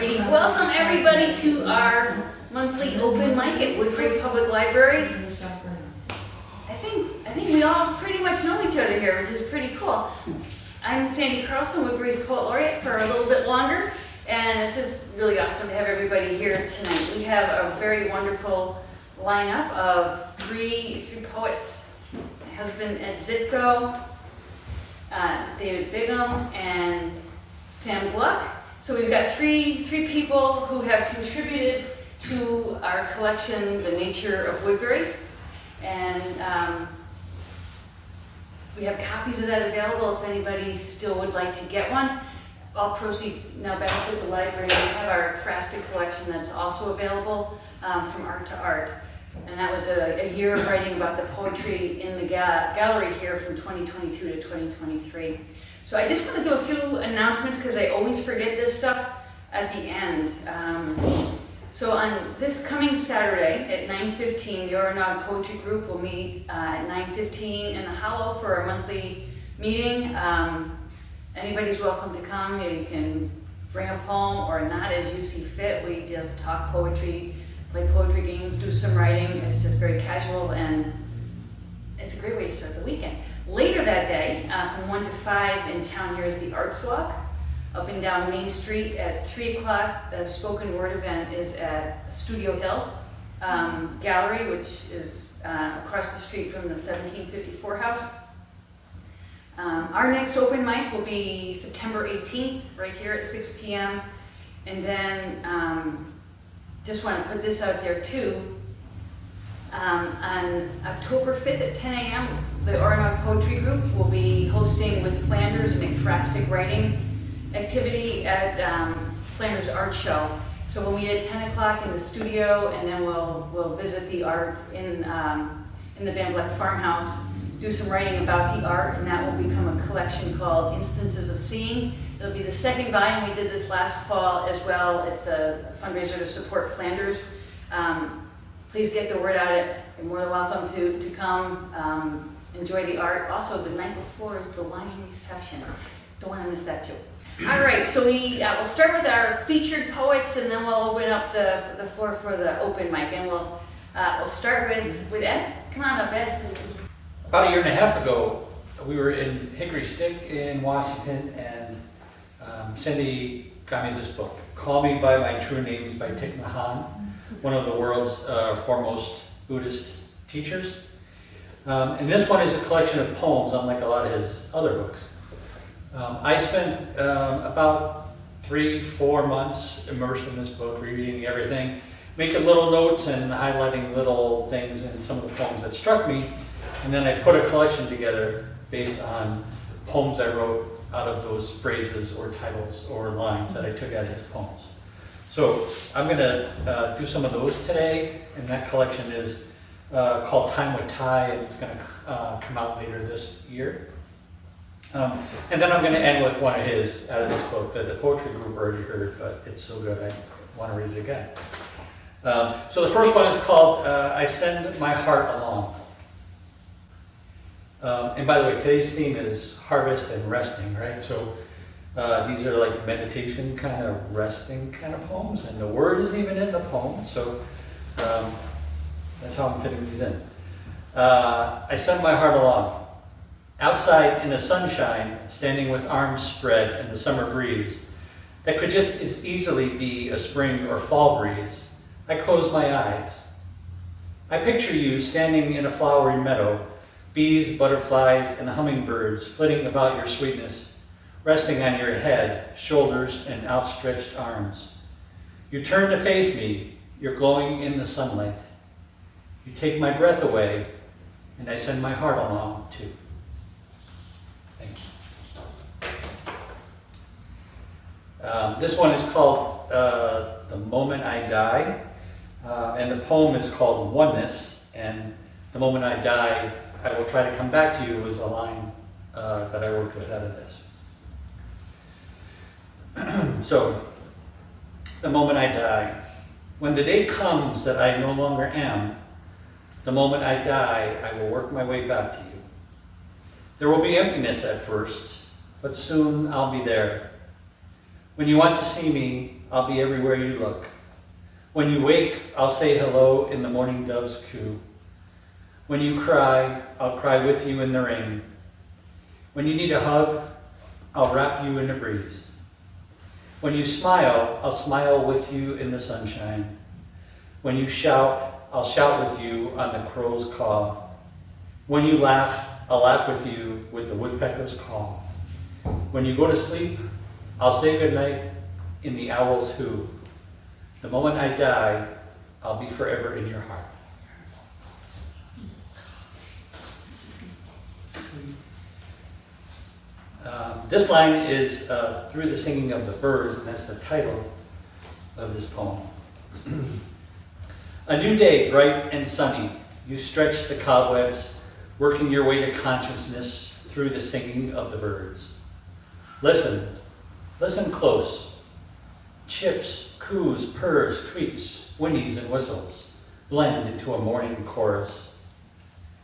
Alrighty, welcome everybody to our monthly open mic at Woodbury Public Library. I think we all pretty much know each other here, which is pretty cool. I'm Sandy Carlson, Woodbury's Poet Laureate for a little bit longer, and this is really awesome to have everybody here tonight. We have a very wonderful lineup of three poets. My husband Ed Dzitko, David Bigham, and Sam Gluck. So we've got three people who have contributed to our collection, The Nature of Woodbury. And we have copies of that available if anybody still would like to get one. All proceeds now benefit the library. We have our Frastic collection that's also available from Art to Art. And that was a year of writing about the poetry in the gallery here from 2022 to 2023. So I just want to do a few announcements because I always forget this stuff at the end. So on this coming Saturday at 9:15, the Oronog Poetry Group will meet at 9:15 in the Hollow for our monthly meeting. Anybody's welcome to come. You can bring a poem or not as you see fit. We just talk poetry, play poetry games, do some writing. It's just very casual and it's a great way to start the weekend. Later that day, from 1 to 5 in town here is the Arts Walk, up and down Main Street at 3 o'clock. The spoken word event is at Studio Hill Gallery, which is across the street from the 1754 house. Our next open mic will be September 18th, right here at 6 p.m. And then, just want to put this out there too. On October 5th at 10 a.m., the Oronog Poetry Group will be hosting with Flanders a McFrastic writing activity at Flanders Art Show. So we'll meet at 10 o'clock in the studio, and then we'll visit the art in the Van Vleck farmhouse, do some writing about the art, and that will become a collection called Instances of Seeing. It'll be the second volume. We did this last fall as well. It's a fundraiser to support Flanders. Please get the word out. You're more than welcome to come enjoy the art. Also, the night before is the wine reception. Don't want to miss that too. All right, so we'll start with our featured poets, and then we'll open up the floor for the open mic. And we'll start with Ed. Come on up, Ed. About a year and a half ago, we were in Hickory Stick in Washington, and Cindy got me this book, Call Me By My True Names by Thich Nhat Hanh, one of the world's foremost Buddhist teachers. And this one is a collection of poems, unlike a lot of his other books. I spent about 3-4 months immersed in this book, reading everything, making little notes and highlighting little things in some of the poems that struck me. And then I put a collection together based on poems I wrote out of those phrases or titles or lines that I took out of his poems. So I'm going to do some of those today, and that collection is called Time with Ty, and it's going to come out later this year. And then I'm going to end with one of his out of this book that the poetry group already heard, but it's so good I want to read it again. So the first one is called I Send My Heart Along. And by the way, today's theme is harvest and resting, right? So these are like meditation kind of resting kind of poems, and the word is even in the poem, so that's how I'm fitting these in. I send my heart along. Outside in the sunshine, standing with arms spread in the summer breeze, that could just as easily be a spring or fall breeze, I close my eyes. I picture you standing in a flowery meadow, bees, butterflies, and hummingbirds flitting about your sweetness, resting on your head, shoulders, and outstretched arms. You turn to face me, you're glowing in the sunlight. You take my breath away, and I send my heart along too. Thank you. This one is called The Moment I Die, and the poem is called Oneness, and the moment I die, I will try to come back to you was a line that I worked with out of this. So, the moment I die. When the day comes that I no longer am, the moment I die, I will work my way back to you. There will be emptiness at first, but soon I'll be there. When you want to see me, I'll be everywhere you look. When you wake, I'll say hello in the morning dove's coo. When you cry, I'll cry with you in the rain. When you need a hug, I'll wrap you in a breeze. When you smile, I'll smile with you in the sunshine. When you shout, I'll shout with you on the crow's caw. When you laugh, I'll laugh with you with the woodpecker's call. When you go to sleep, I'll say goodnight in the owl's hoo. The moment I die, I'll be forever in your heart. This line is through the singing of the birds, and that's the title of this poem. A new day, bright and sunny, you stretch the cobwebs, working your way to consciousness through the singing of the birds. Listen, listen close. Chips, coos, purrs, tweets, whinnies, and whistles blend into a morning chorus.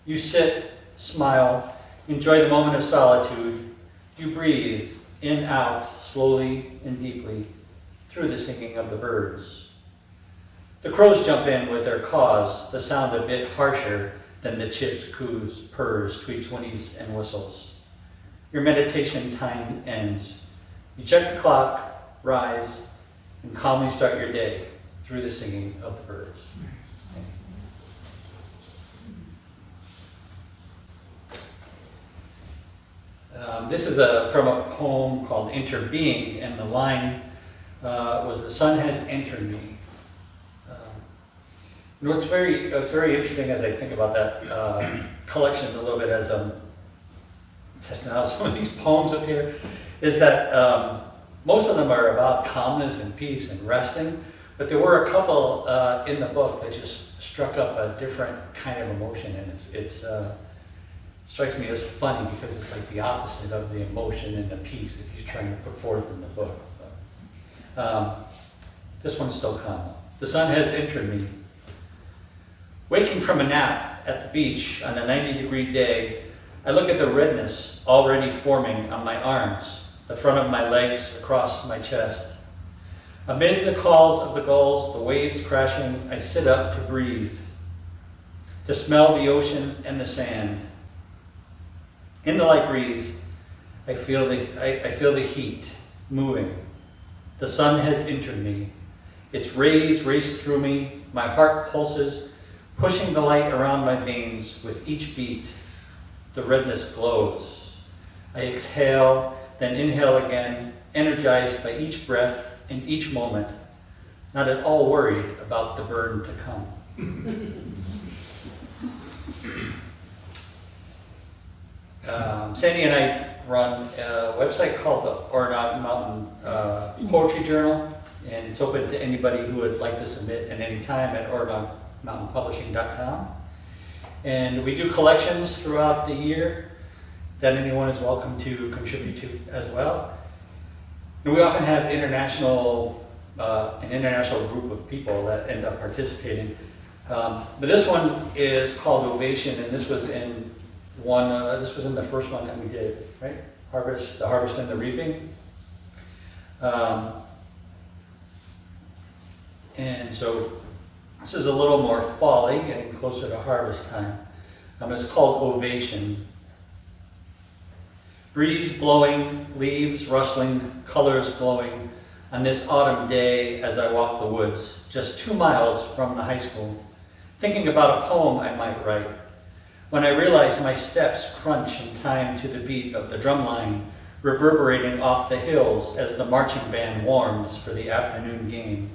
You sit, smile, enjoy the moment of solitude. You breathe in, out, slowly and deeply through the singing of the birds. The crows jump in with their caws, the sound a bit harsher than the chips, coos, purrs, tweets, whinnies, and whistles. Your meditation time ends. You check the clock, rise, and calmly start your day through the singing of the birds. This is from a poem called Interbeing, and the line was, "The sun has entered me." What's very interesting as I think about that collection a little bit, as I'm testing out some of these poems up here, is that most of them are about calmness and peace and resting, but there were a couple in the book that just struck up a different kind of emotion, and it strikes me as funny because it's like the opposite of the emotion and the peace that he's trying to put forth in the book. But, this one's still calm. The sun has entered me. Waking from a nap at the beach on a 90-degree day, I look at the redness already forming on my arms, the front of my legs, across my chest. Amid the calls of the gulls, the waves crashing, I sit up to breathe, to smell the ocean and the sand. In the light breeze, I feel the heat moving. The sun has entered me. Its rays race through me. My heart pulses, pushing the light around my veins with each beat. The redness glows. I exhale, then inhale again, energized by each breath and each moment, not at all worried about the burden to come. Sandy and I run a website called the Oregon Mountain Poetry Journal, and it's open to anybody who would like to submit at any time at OregonMountainPublishing.com. And we do collections throughout the year that anyone is welcome to contribute to as well. And we often have an international group of people that end up participating. But this one is called Ovation, and this was in the first one that we did, right? The harvest and the reaping. And so this is a little more fall-y, getting closer to harvest time. It's called Ovation. Breeze blowing, leaves rustling, colors glowing on this autumn day as I walk the woods, just 2 miles from the high school, thinking about a poem I might write. When I realize my steps crunch in time to the beat of the drumline reverberating off the hills as the marching band warms for the afternoon game.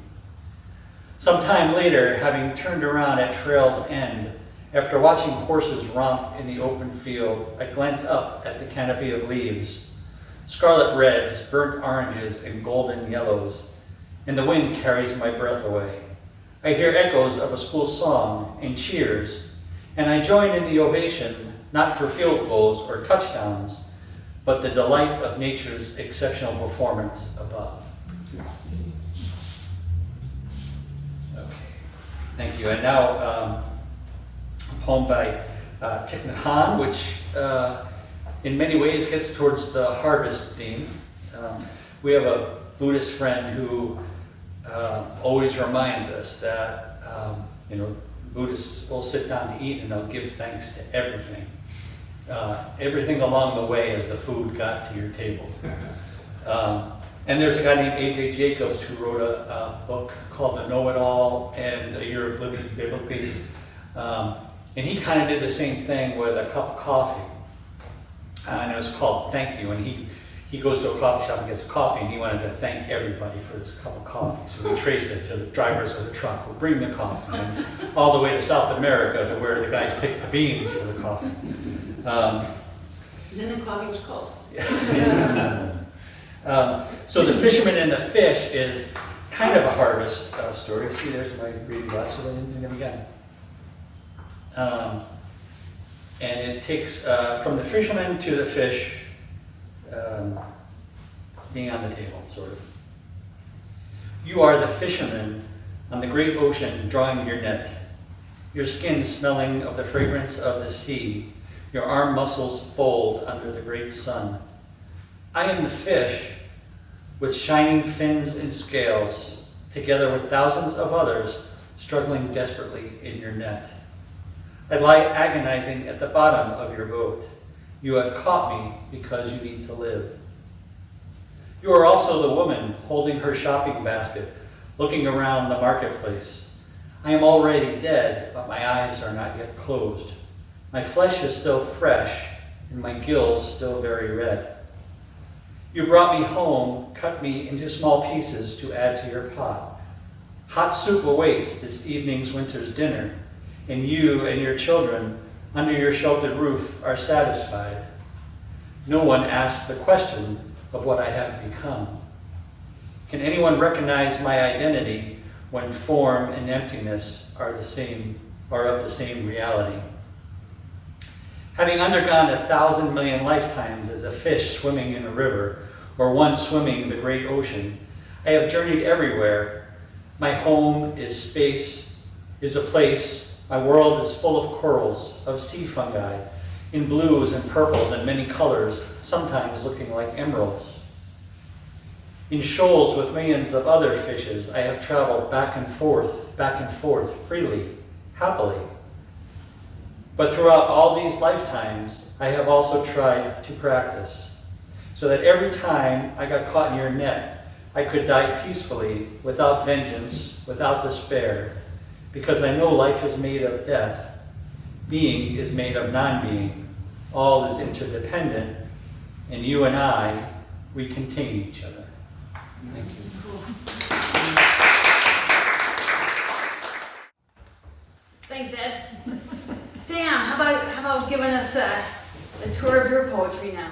Sometime later, having turned around at trail's end, after watching horses romp in the open field, I glance up at the canopy of leaves, scarlet reds, burnt oranges, and golden yellows, and the wind carries my breath away. I hear echoes of a school song and cheers, and I join in the ovation, not for field goals or touchdowns, but the delight of nature's exceptional performance above. Okay, thank you. And now, a poem by Thich Nhat Hanh, which in many ways gets towards the harvest theme. We have a Buddhist friend who always reminds us that, Buddhists will sit down to eat and they'll give thanks to everything. Everything along the way as the food got to your table. And there's a guy named A.J. Jacobs who wrote a book called The Know-It-All and A Year of Living Biblically. And he kind of did the same thing with a cup of coffee. And it was called Thank You. And he goes to a coffee shop and gets coffee, and he wanted to thank everybody for this cup of coffee. So he traced it to the drivers of the truck who bring the coffee, and all the way to South America to where the guys picked the beans for the coffee. And then the coffee was cold. So the fisherman and the fish is kind of a harvest story. See, there's my reading glasses. I didn't think of them again. And it takes from the fisherman to the fish being on the table, sort of. You are the fisherman on the great ocean drawing your net, your skin smelling of the fragrance of the sea, your arm muscles fold under the great sun. I am the fish with shining fins and scales, together with thousands of others struggling desperately in your net. I lie agonizing at the bottom of your boat. You have caught me because you need to live. You are also the woman holding her shopping basket, looking around the marketplace. I am already dead, but my eyes are not yet closed. My flesh is still fresh, and my gills still very red. You brought me home, cut me into small pieces to add to your pot. Hot soup awaits this evening's winter's dinner, and you and your children under your sheltered roof are satisfied. No one asks the question of what I have become. Can anyone recognize my identity when form and emptiness are of the same reality? Having undergone 1,000 million lifetimes as a fish swimming in a river, or one swimming the great ocean, I have journeyed everywhere. My home is space, is a place. My world is full of corals, of sea fungi, in blues and purples and many colors, sometimes looking like emeralds. In shoals with millions of other fishes, I have traveled back and forth, freely, happily. But throughout all these lifetimes, I have also tried to practice, so that every time I got caught in your net, I could die peacefully, without vengeance, without despair, because I know life is made of death, being is made of non-being, all is interdependent, and you and I, we contain each other. Thank you. Thanks, Ed. Sam, how about giving us a tour of your poetry now?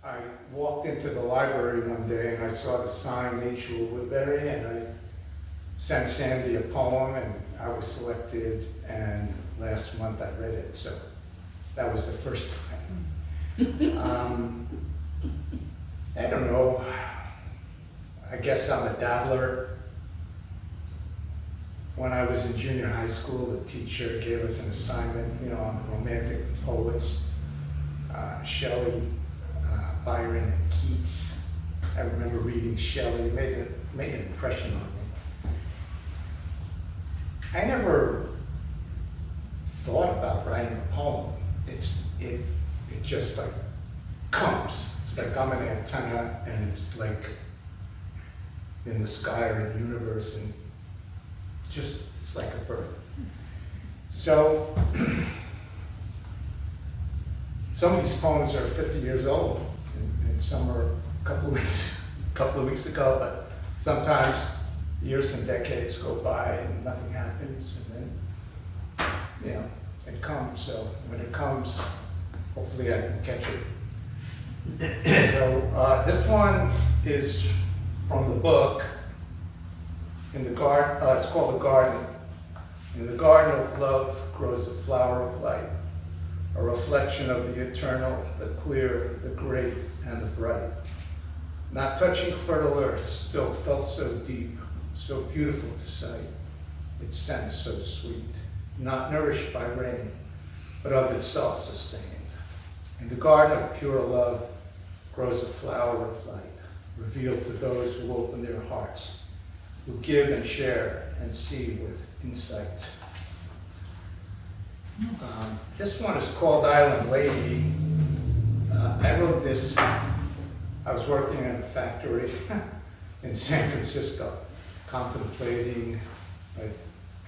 I walked into the library one day and I saw the sign Nature of Woodbury, and I sent Sandy a poem and I was selected, and last month I read it, so that was the first time. I don't know, I guess I'm a dabbler. When I was in junior high school, the teacher gave us an assignment, on romantic poets, Shelley, Byron, and Keats. I remember reading Shelley, it made an impression on me. I never thought about writing a poem. It just like comes. It's like I'm an antenna, and it's like in the sky or in the universe, and it's like a bird. So some of these poems are 50 years old, and some are a couple of weeks ago, but sometimes years and decades go by and nothing happens, and then, it comes. So when it comes, hopefully I can catch it. So this one is from the book, in the garden. It's called The Garden. In the garden of love grows a flower of light, a reflection of the eternal, the clear, the great, and the bright. Not touching fertile earth, still felt so deep, so beautiful to sight, its scent so sweet, not nourished by rain, but of itself sustained. In the garden of pure love grows a flower of light, revealed to those who open their hearts, who give and share and see with insight. This one is called Island Lady. I wrote this, I was working in a factory in San Francisco, contemplating a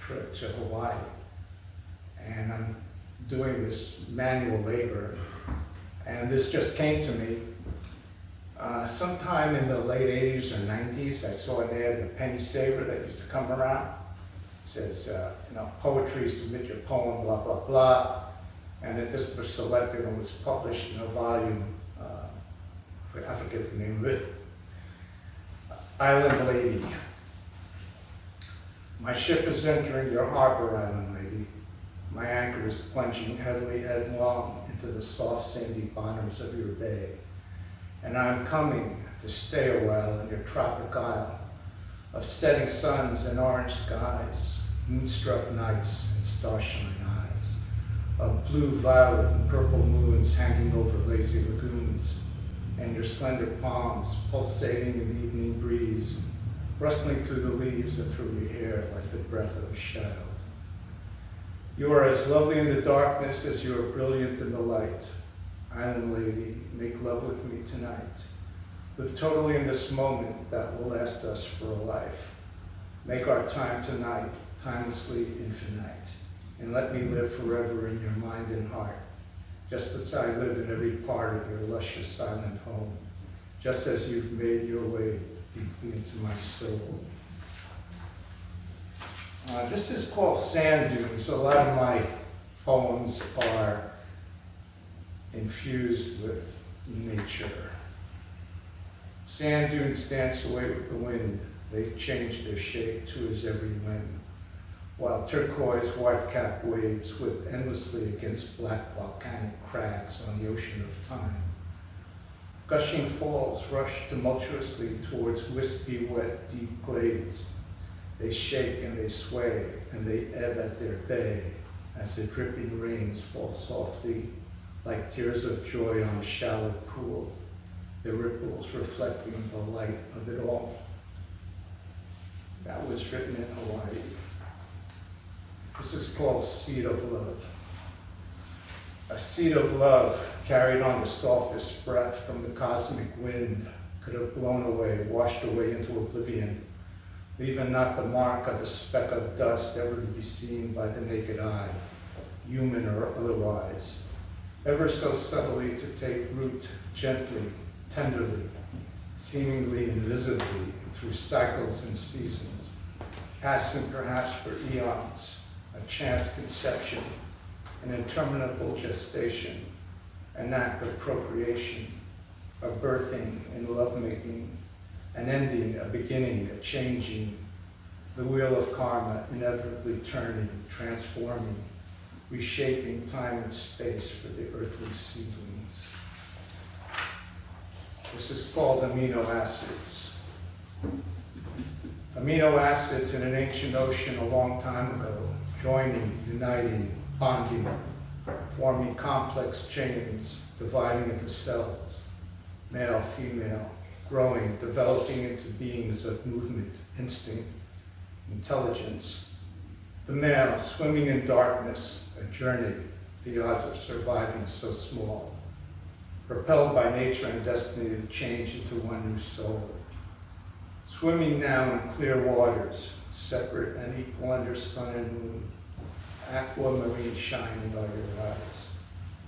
trip to Hawaii. And I'm doing this manual labor, and this just came to me. Sometime in the late 80s or 90s, I saw an ad in the Penny Saver that used to come around. It says, poetry, submit your poem, blah, blah, blah. And that this was selected and was published in a volume, I forget the name of it. Island Lady. My ship is entering your harbor, Island Lady. My anchor is plunging heavily headlong into the soft sandy bottoms of your bay. And I'm coming to stay a while in your tropic isle of setting suns and orange skies, moonstruck nights and starshine eyes, of blue, violet, and purple moons hanging over lazy lagoons, and your slender palms pulsating in the evening breeze, rustling through the leaves and through your hair like the breath of a shadow. You are as lovely in the darkness as you are brilliant in the light. Island Lady, make love with me tonight. Live totally in this moment that will last us for a life. Make our time tonight timelessly infinite. And let me live forever in your mind and heart, just as I live in every part of your luscious island home, just as you've made your way deeply into my soul. This is called Sand Dunes. A lot of my poems are infused with nature. Sand dunes dance away with the wind. They change their shape to his every whim, while turquoise white-capped waves whip endlessly against black volcanic crags on the ocean of time. Gushing falls rush tumultuously towards wispy, wet, deep glades. They shake and they sway and they ebb at their bay as the dripping rains fall softly like tears of joy on a shallow pool, the ripples reflecting the light of it all. That was written in Hawaii. This is called Seed of Love. A seed of love carried on the softest breath from the cosmic wind could have blown away, washed away into oblivion, leaving not the mark of a speck of dust ever to be seen by the naked eye, human or otherwise, ever so subtly to take root gently, tenderly, seemingly invisibly through cycles and seasons, passing perhaps for eons, a chance conception, an interminable gestation, an act of procreation, a birthing and lovemaking, an ending, a beginning, a changing, the wheel of karma inevitably turning, transforming, reshaping time and space for the earthly seedlings. This is called amino acids. Amino acids in an ancient ocean a long time ago, joining, uniting, bonding, forming complex chains, dividing into cells, male, female, growing, developing into beings of movement, instinct, intelligence. The male swimming in darkness, a journey, the odds of surviving so small, propelled by nature and destiny to change into one new soul. Swimming now in clear waters, separate and equal under sun and moon, aquamarine shining by your eyes,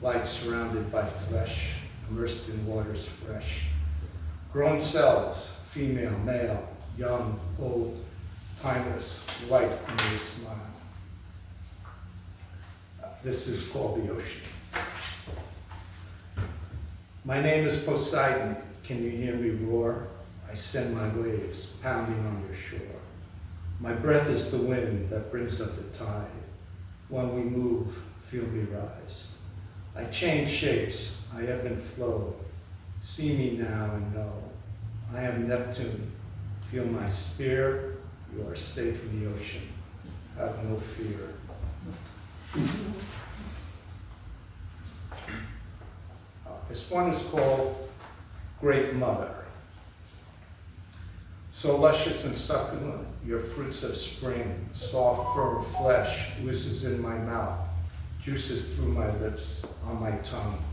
light surrounded by flesh, immersed in waters fresh. Grown cells, female, male, young, old, timeless, white in your smile. This is called the ocean. My name is Poseidon. Can you hear me roar? I send my waves pounding on your shore. My breath is the wind that brings up the tide. When we move, feel me rise. I change shapes, I ebb and flow. See me now and know. I am Neptune. Feel my spear. You are safe in the ocean. Have no fear. This one is called Great Mother. So luscious and succulent, your fruits of spring, soft, firm flesh oozes in my mouth, juices through my lips, on my tongue,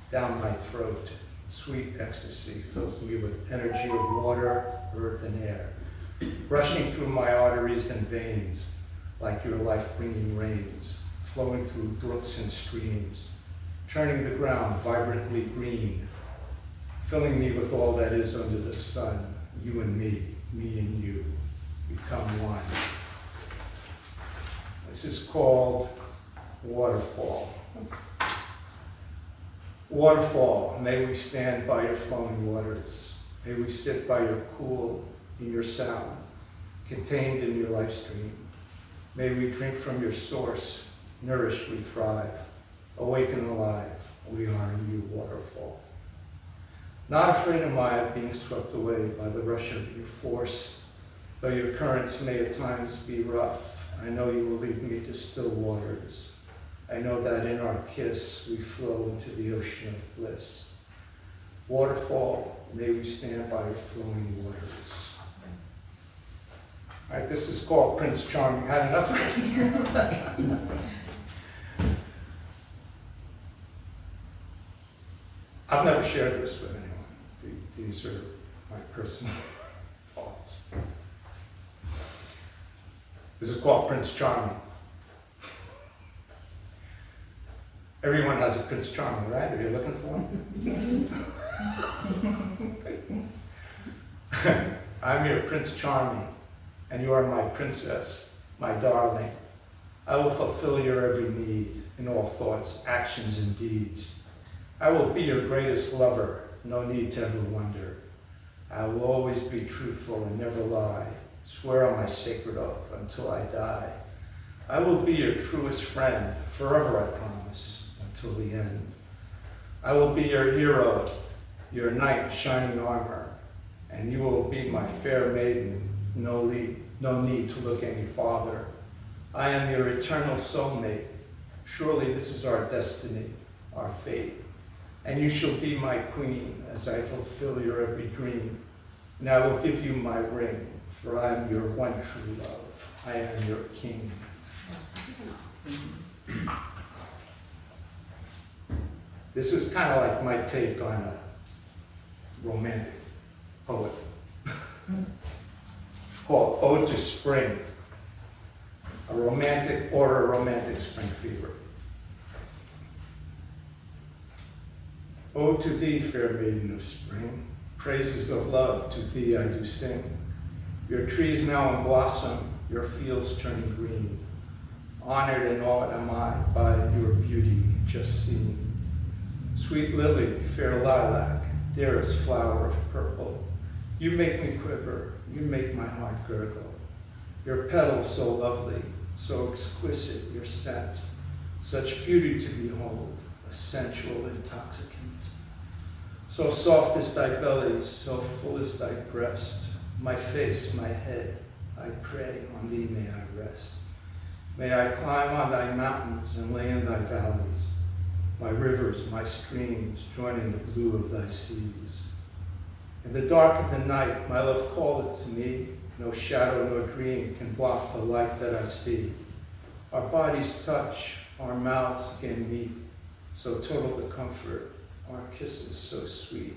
down my throat. Sweet ecstasy fills me with energy of water, earth, and air, rushing through my arteries and veins like your life-bringing rains, flowing through brooks and streams, turning the ground vibrantly green, filling me with all that is under the sun, you and me and you, become one. This is called Waterfall. Waterfall, may we stand by your flowing waters. May we sit by your cool, in your sound, contained in your life stream. May we drink from your source, nourished we thrive, awaken alive, we are in you, waterfall. Not afraid am I of being swept away by the rush of your force, though your currents may at times be rough. I know you will lead me to still waters. I know that in our kiss we flow into the ocean of bliss. Waterfall, may we stand by your flowing waters. All right, this is called Prince Charming. Had enough of it? I've never shared this with anyone. These are my personal thoughts. This is called Prince Charming. Everyone has a Prince Charming, right? Are you looking for one? I'm your Prince Charming, and you are my princess, my darling. I will fulfill your every need in all thoughts, actions, and deeds. I will be your greatest lover, no need to ever wonder. I will always be truthful and never lie, swear on my sacred oath until I die. I will be your truest friend, forever I promise, until the end. I will be your hero, your knight in shining armor, and you will be my fair maiden, no need to look any farther. I am your eternal soulmate. Surely this is our destiny, our fate. And you shall be my queen as I fulfill your every dream. And I will give you my ring, for I am your one true love. I am your king. This is kind of like my take on a romantic poet. It's called Ode to Spring, a romantic spring fever. Ode to thee, fair maiden of spring, praises of love to thee I do sing. Your trees now in blossom, your fields turning green. Honored and awed am I by your beauty just seen. Sweet lily, fair lilac, dearest flower of purple, you make me quiver, you make my heart gurgle. Your petals so lovely, so exquisite your scent, such beauty to behold, a sensual intoxicant. So soft is thy belly, so full is thy breast, my face, my head, I pray on thee may I rest. May I climb on thy mountains and lay in thy valleys, my rivers, my streams, joining the blue of thy seas. In the dark of the night, my love calleth to me, no shadow nor dream can block the light that I see. Our bodies touch, our mouths again meet, so total the comfort, our kisses so sweet.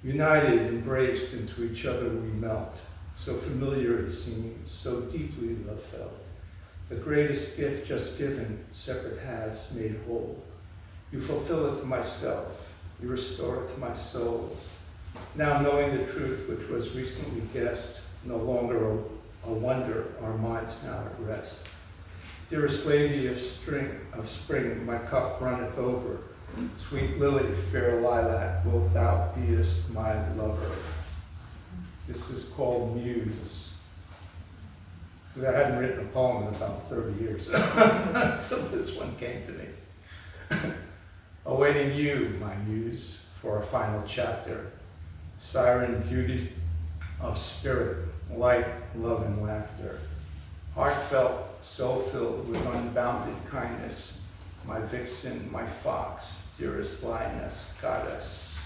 United, embraced into each other we melt, so familiar it seems, so deeply love felt. The greatest gift just given, separate halves made whole. You fulfilleth myself, you restoreth my soul. Now knowing the truth which was recently guessed, no longer a wonder, our minds now at rest. Dearest lady of spring, my cup runneth over. Sweet lily, fair lilac, wilt thou beest my lover? This is called Muse. Because I hadn't written a poem in about 30 years until this one came to me. Awaiting you, my muse, for a final chapter. Siren beauty of spirit, light, love, and laughter. Heartfelt, soul filled with unbounded kindness. My vixen, my fox, dearest lioness, goddess.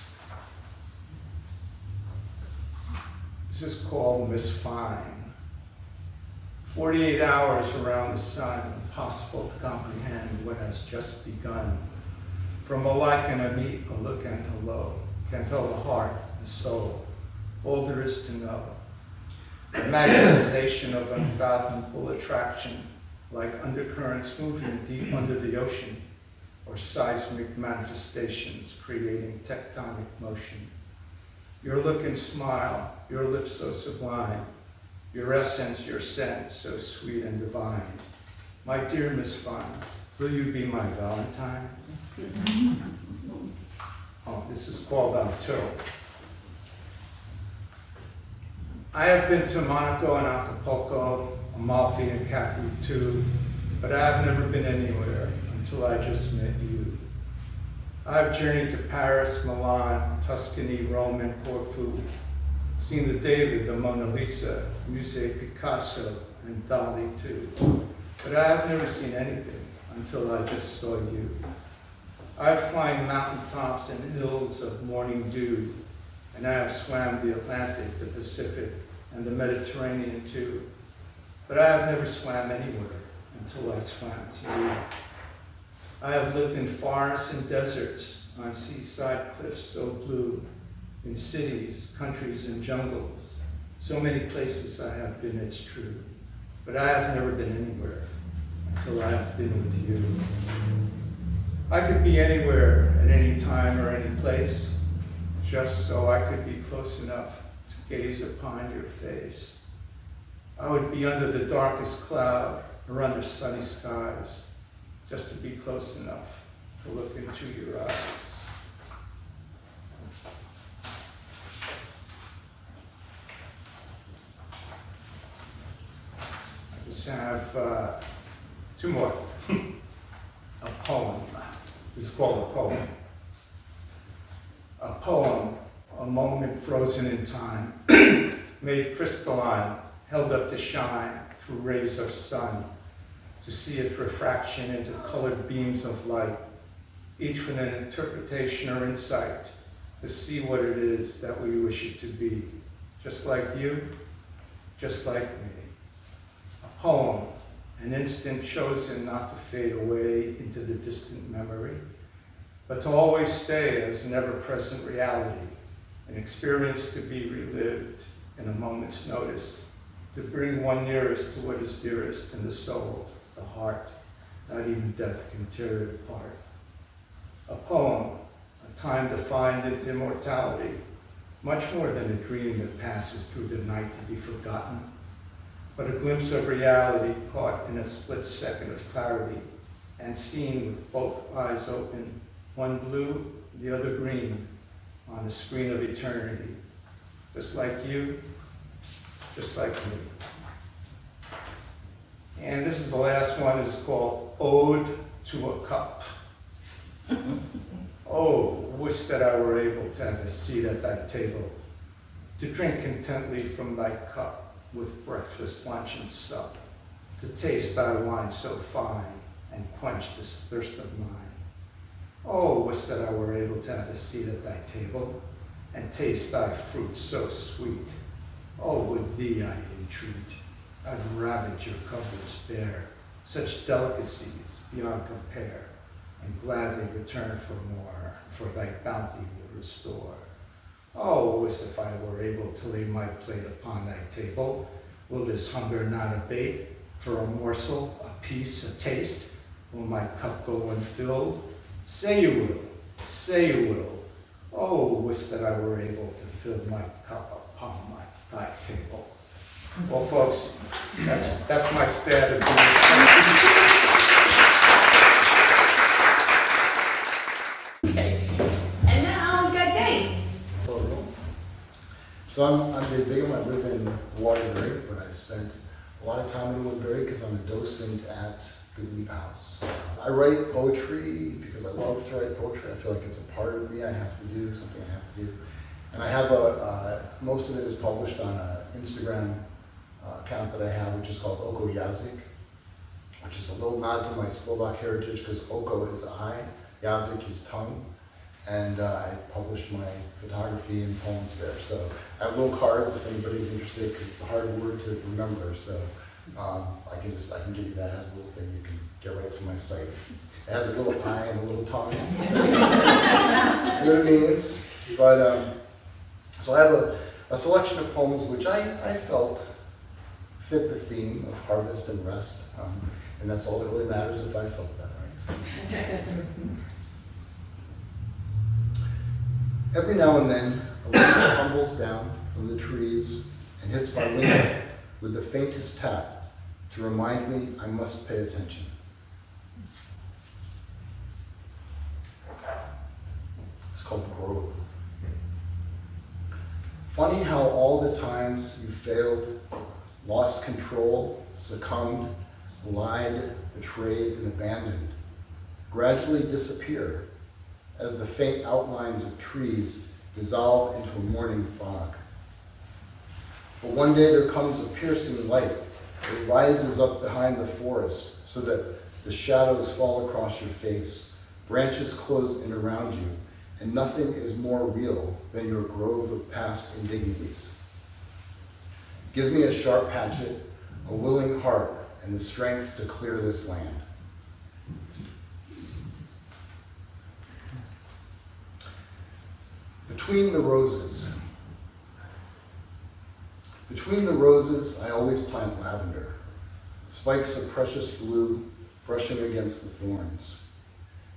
This This is called Miss Fine. 48 hours around the sun, impossible to comprehend what has just begun. From a like and a meet, a look and a low, can tell the heart, the soul, all there is to know. The magnetization of unfathomable attraction, like undercurrents moving deep under the ocean, or seismic manifestations creating tectonic motion. Your look and smile, your lips so sublime, your essence, your scent so sweet and divine. My dear Miss Fine, will you be my Valentine? Oh, this is called Until. I have been to Monaco and Acapulco, Amalfi and Capri too, but I have never been anywhere until I just met you. I have journeyed to Paris, Milan, Tuscany, Rome, and Corfu, seen the David, the Mona Lisa, Musée Picasso, and Dali too. But I have never seen anything until I just saw you. I have climbed mountaintops and hills of morning dew, and I have swam the Atlantic, the Pacific, and the Mediterranean too. But I have never swam anywhere until I swam to you. I have lived in forests and deserts, on seaside cliffs so blue, in cities, countries, and jungles. So many places I have been, it's true. But I have never been anywhere until I have been with you. I could be anywhere at any time or any place, just so I could be close enough to gaze upon your face. I would be under the darkest cloud or under sunny skies, just to be close enough to look into your eyes. I just have two more. A poem. This is called a poem. A poem, a moment frozen in time, made crystalline, held up to shine through rays of sun, to see its refraction into colored beams of light, each with an interpretation or insight, to see what it is that we wish it to be, just like you, just like me. A poem, an instant chosen not to fade away into the distant memory, but to always stay as an ever-present reality, an experience to be relived in a moment's notice, to bring one nearest to what is dearest in the soul, the heart. Not even death can tear it apart. A poem, a time defined into immortality, much more than a dream that passes through the night to be forgotten, but a glimpse of reality caught in a split second of clarity and seen with both eyes open, one blue, the other green, on the screen of eternity. Just like you, just like me. And this is the last one. It's called Ode to a Cup. Oh, wish that I were able to have a seat at thy table, to drink contently from thy cup with breakfast, lunch, and sup, to taste thy wine so fine and quench this thirst of mine. Oh, wish that I were able to have a seat at thy table and taste thy fruit so sweet. Oh, would thee I entreat, I'd ravage your covers bare, such delicacies beyond compare, and gladly return for more, for thy bounty will restore. Oh, wish if I were able to lay my plate upon thy table, will this hunger not abate? For a morsel, a piece, a taste, will my cup go unfilled? Say you will, say you will. Oh, wish that I were able to fill my cup upon thy table. Well, folks, that's my stand of Okay. And now we've got Dave. So I'm Dave Bigham. I live in Waterbury, but I spent a lot of time in Woodbury because I'm a docent at Goodleaf House. I write poetry because I love to write poetry. I feel like it's a part of me. I have to do something I have to do. And I have most of it is published on an Instagram account that I have, which is called Oko Jazyk, which is a little nod to my Slovak heritage because Oko is eye, Jazyk is tongue. and I published my photography and poems there. So I have little cards if anybody's interested, because it's a hard word to remember. So I can give you that. It has a little thing you can get right to my site. It has a little eye and a little tongue. You know what it means? But so I have a selection of poems which I felt fit the theme of harvest and rest, and that's all that really matters if I felt that, right? That's right. Every now and then, a leaf tumbles down from the trees and hits my window with the faintest tap to remind me I must pay attention. It's called growth. Funny how all the times you failed, lost control, succumbed, lied, betrayed, and abandoned gradually disappear as the faint outlines of trees dissolve into a morning fog. But one day there comes a piercing light. It rises up behind the forest so that the shadows fall across your face, branches close in around you, and nothing is more real than your grove of past indignities. Give me a sharp hatchet, a willing heart, and the strength to clear this land. Between the roses. Between the roses, I always plant lavender, spikes of precious blue brushing against the thorns.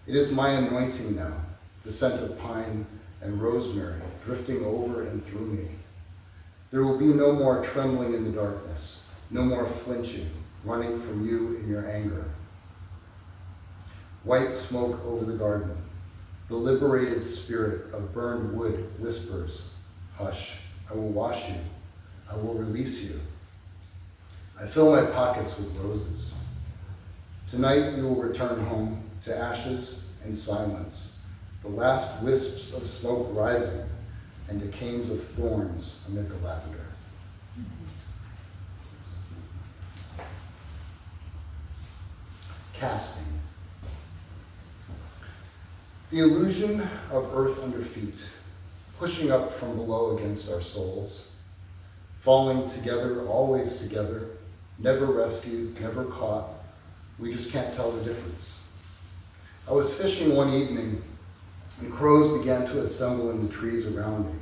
It is my anointing now, the scent of pine and rosemary drifting over and through me. There will be no more trembling in the darkness, no more flinching, running from you in your anger. White smoke over the garden. The liberated spirit of burned wood whispers, hush, I will wash you. I will release you. I fill my pockets with roses. Tonight you will return home to ashes and silence, the last wisps of smoke rising and the canes of thorns amid the lavender. Casting. The illusion of earth under feet, pushing up from below against our souls, falling together, always together, never rescued, never caught. We just can't tell the difference. I was fishing one evening, and crows began to assemble in the trees around me.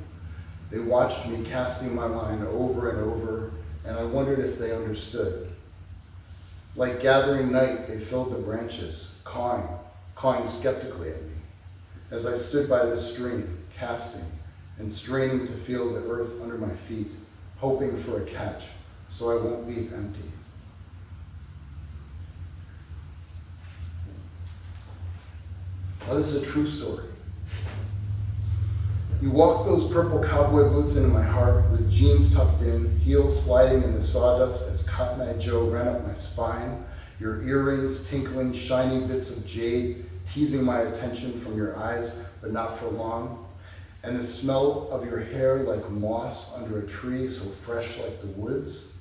They watched me casting my line over and over, and I wondered if they understood. Like gathering night, they filled the branches, cawing skeptically at me, as I stood by the stream, casting and straining to feel the earth under my feet, hoping for a catch, so I won't leave empty. Now, this is a true story. You walked those purple cowboy boots into my heart with jeans tucked in, heels sliding in the sawdust as Cotton Eye Joe ran up my spine, your earrings tinkling shiny bits of jade, teasing my attention from your eyes, but not for long, and the smell of your hair like moss under a tree so fresh like the woods.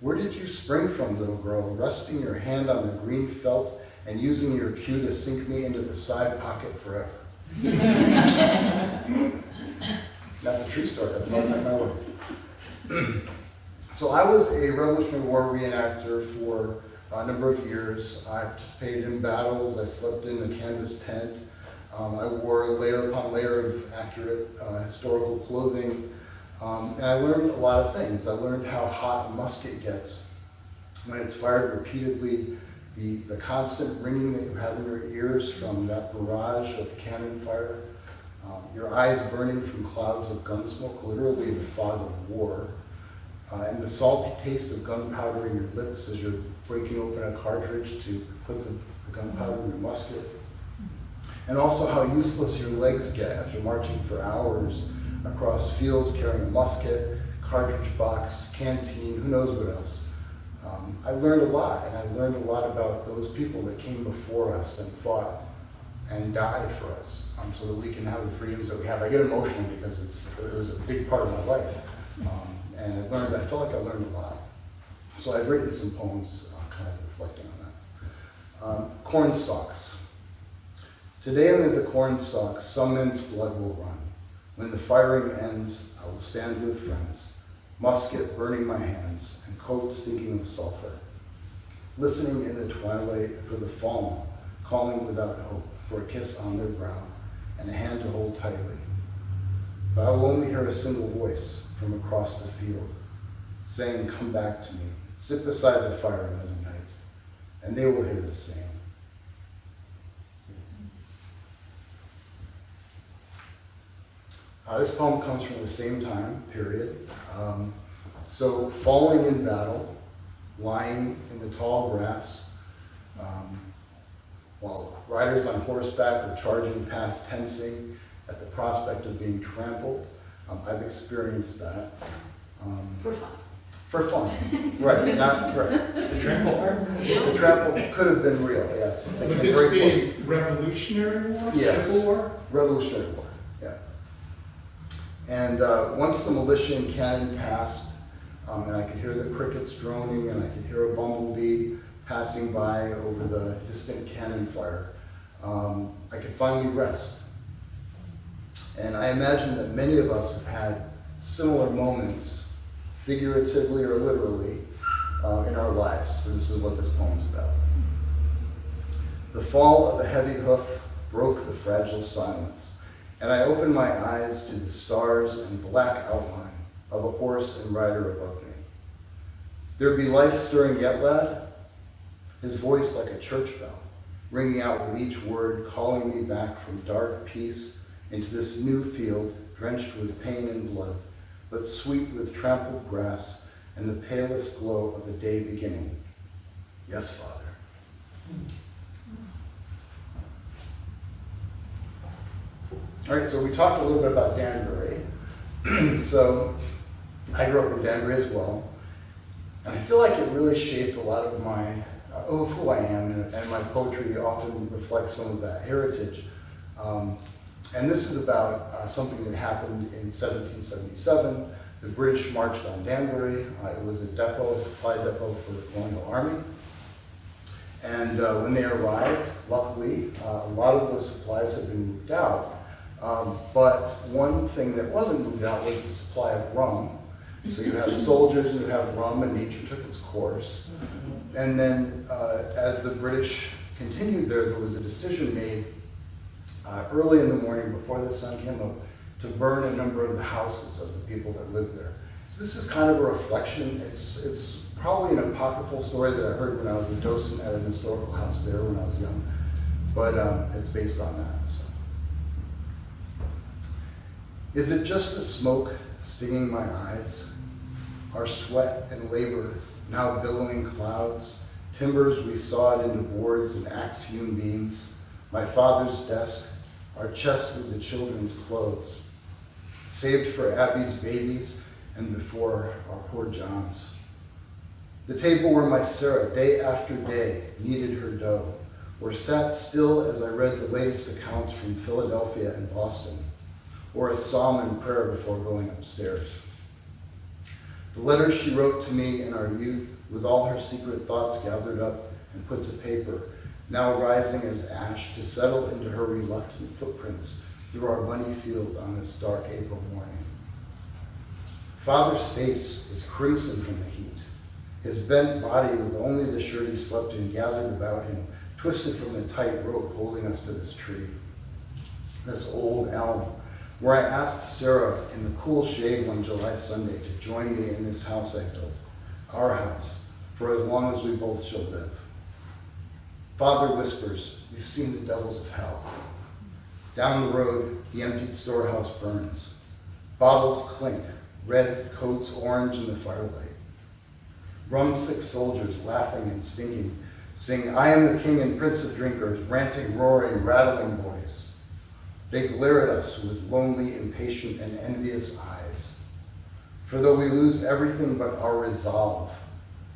Where did you spring from, little girl, resting your hand on the green felt and using your cue to sink me into the side pocket forever? That's a true story, that's not my word. So I was a Revolutionary War reenactor for a number of years. I participated in battles, I slept in a canvas tent, I wore layer upon layer of accurate historical clothing, and I learned a lot of things. I learned how hot a musket gets when it's fired repeatedly, the constant ringing that you have in your ears from that barrage of cannon fire, your eyes burning from clouds of gun smoke, literally the fog of war, and the salty taste of gunpowder in your lips as you're breaking open a cartridge to put the gunpowder in your musket. And also how useless your legs get after marching for hours across fields carrying a musket, cartridge box, canteen, who knows what else. I learned a lot, and I learned a lot about those people that came before us and fought and died for us, so that we can have the freedoms that we have. I get emotional because it was a big part of my life, and I felt like I learned a lot. So I've written some poems kind of reflecting on that. Corn stalks. Today amid the cornstalks, some men's blood will run. When the firing ends, I will stand with friends, musket burning my hands, and coat stinking of sulfur, listening in the twilight for the fallen, calling without hope for a kiss on their brow and a hand to hold tightly. But I will only hear a single voice from across the field, saying, come back to me, sit beside the fire another night, and they will hear the same. This poem comes from the same time period. So falling in battle, lying in the tall grass, while riders on horseback are charging past, tensing at the prospect of being trampled. I've experienced that. For fun. For fun, right, not, right. The trample part? The trample could have been real, yes. They Would came this very be close. Revolutionary War? Yes. Civil War? Revolutionary War, yeah. And once the militia and cannon passed, and I could hear the crickets droning, and I could hear a bumblebee passing by over the distant cannon fire, I could finally rest. And I imagine that many of us have had similar moments, figuratively or literally, in our lives. So this is what this poem's about. The fall of a heavy hoof broke the fragile silence, and I opened my eyes to the stars and black outline of a horse and rider above me. There be life stirring yet, lad? His voice like a church bell, ringing out with each word, calling me back from dark peace into this new field, drenched with pain and blood, but sweet with trampled grass and the palest glow of the day beginning. Yes, Father. All right, so we talked a little bit about Danbury. So I grew up in Danbury as well, and I feel like it really shaped a lot of my, of who I am, and my poetry often reflects some of that heritage. And this is about something that happened in 1777. The British marched on Danbury. It was a depot, a supply depot for the Colonial Army. And when they arrived, luckily, a lot of those supplies had been moved out. But one thing that wasn't moved out was the supply of rum. So you have soldiers who have rum, and nature took its course. And then as the British continued there was a decision made early in the morning before the sun came up to burn a number of the houses of the people that lived there. So this is kind of a reflection. It's probably an apocryphal story that I heard when I was a docent at an historical house there when I was young, but it's based on that. So. Is it just the smoke stinging my eyes? Our sweat and labor now billowing clouds, timbers we sawed into boards and axe-hewn beams, my father's desk, our chest with the children's clothes, saved for Abby's babies and before our poor John's. The table where my Sarah, day after day, kneaded her dough, or sat still as I read the latest accounts from Philadelphia and Boston, or a psalm and prayer before going upstairs. The letters she wrote to me in our youth, with all her secret thoughts gathered up and put to paper, now rising as ash to settle into her reluctant footprints through our bunny field on this dark April morning. Father's face is crimson from the heat, his bent body with only the shirt he slept in gathered about him, twisted from the tight rope holding us to this tree, this old elm, where I asked Sarah in the cool shade one July Sunday to join me in this house I built, our house, for as long as we both shall live. Father whispers, "You've seen the devils of hell." Down the road, the emptied storehouse burns. Bottles clink, red coats orange in the firelight. Rum-sick soldiers, laughing and stinking, sing, "I am the king and prince of drinkers," ranting, roaring, rattling boys. They glare at us with lonely, impatient, and envious eyes. For though we lose everything but our resolve,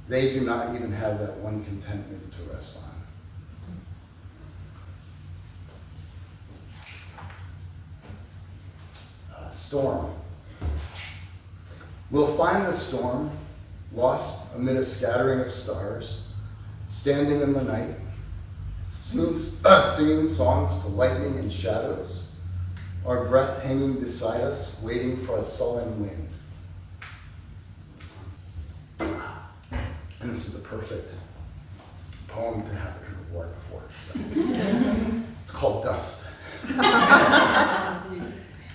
they do not even have that one contentment to rest on. Storm. We'll find the storm, lost amid a scattering of stars, standing in the night, singing songs to lightning and shadows, our breath hanging beside us, waiting for a sullen wind. And this is the perfect poem to have a reward before. So. It's called Dust.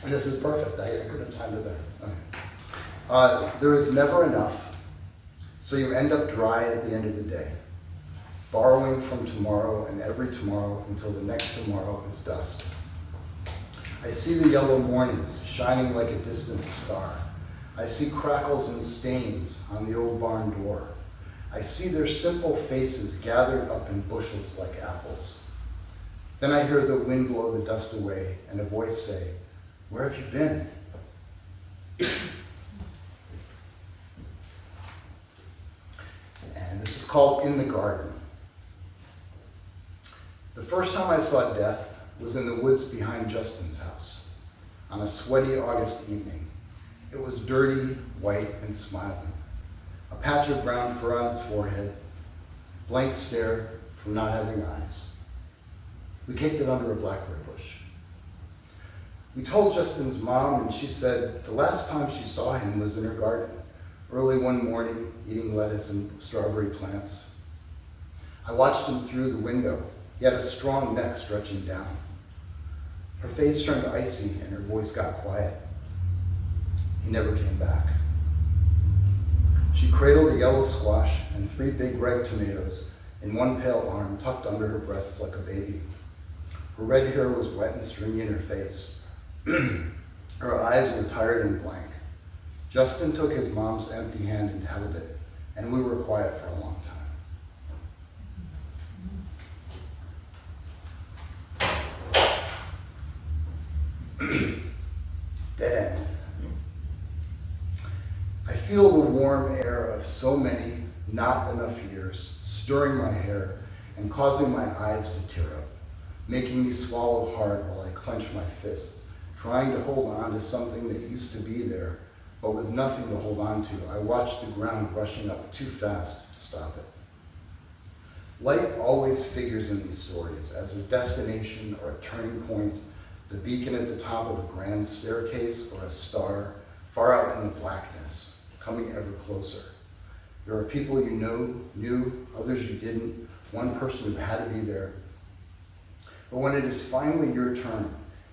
And this is perfect. I couldn't have timed it better. Okay. There is never enough, so you end up dry at the end of the day, borrowing from tomorrow and every tomorrow until the next tomorrow is dust. I see the yellow mornings shining like a distant star. I see crackles and stains on the old barn door. I see their simple faces gathered up in bushels like apples. Then I hear the wind blow the dust away and a voice say, "Where have you been?" And this is called In the Garden. The first time I saw death was in the woods behind Justin's house on a sweaty August evening. It was dirty, white, and smiling. A patch of brown fur on its forehead, blank stare from not having eyes. We kicked it under a blackberry bush. We told Justin's mom, and she said the last time she saw him was in her garden, early one morning, eating lettuce and strawberry plants. I watched him through the window. He had a strong neck stretching down. Her face turned icy and her voice got quiet. He never came back. She cradled a yellow squash and 3 big ripe tomatoes in one pale arm tucked under her breasts like a baby. Her red hair was wet and stringy in her face. Her eyes were tired and blank. Justin took his mom's empty hand and held it, and we were quiet for a long time. Dead end. I feel the warm air of so many not enough years stirring my hair and causing my eyes to tear up, making me swallow hard while I clench my fists, trying to hold on to something that used to be there, but with nothing to hold on to. I watched the ground rushing up too fast to stop it. Light always figures in these stories as a destination or a turning point, the beacon at the top of a grand staircase or a star far out in the blackness, coming ever closer. There are people you knew, others you didn't, one person who had to be there. But when it is finally your turn,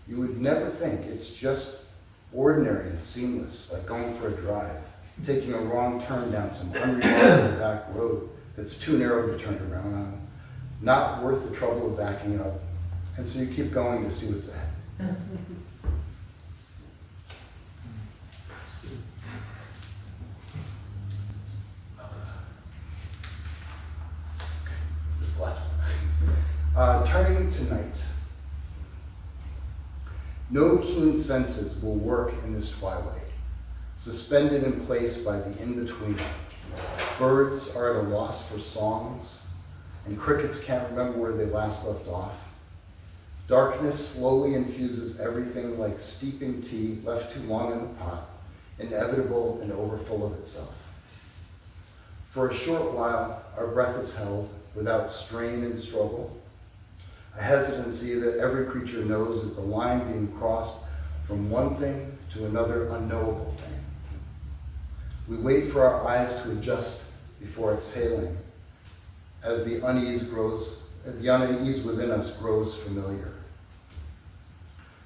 you would never think it's just ordinary and seamless, like going for a drive, taking a wrong turn down some unremarkable back road that's too narrow to turn around on, not worth the trouble of backing up, and so you keep going to see what's ahead. This last one. Turning to night. No keen senses will work in this twilight, suspended in place by the in-between. Birds are at a loss for songs, and crickets can't remember where they last left off. Darkness slowly infuses everything like steeping tea left too long in the pot, inevitable and overfull of itself. For a short while, our breath is held without strain and struggle, a hesitancy that every creature knows is the line being crossed from one thing to another unknowable thing. We wait for our eyes to adjust before exhaling as the unease within us grows familiar.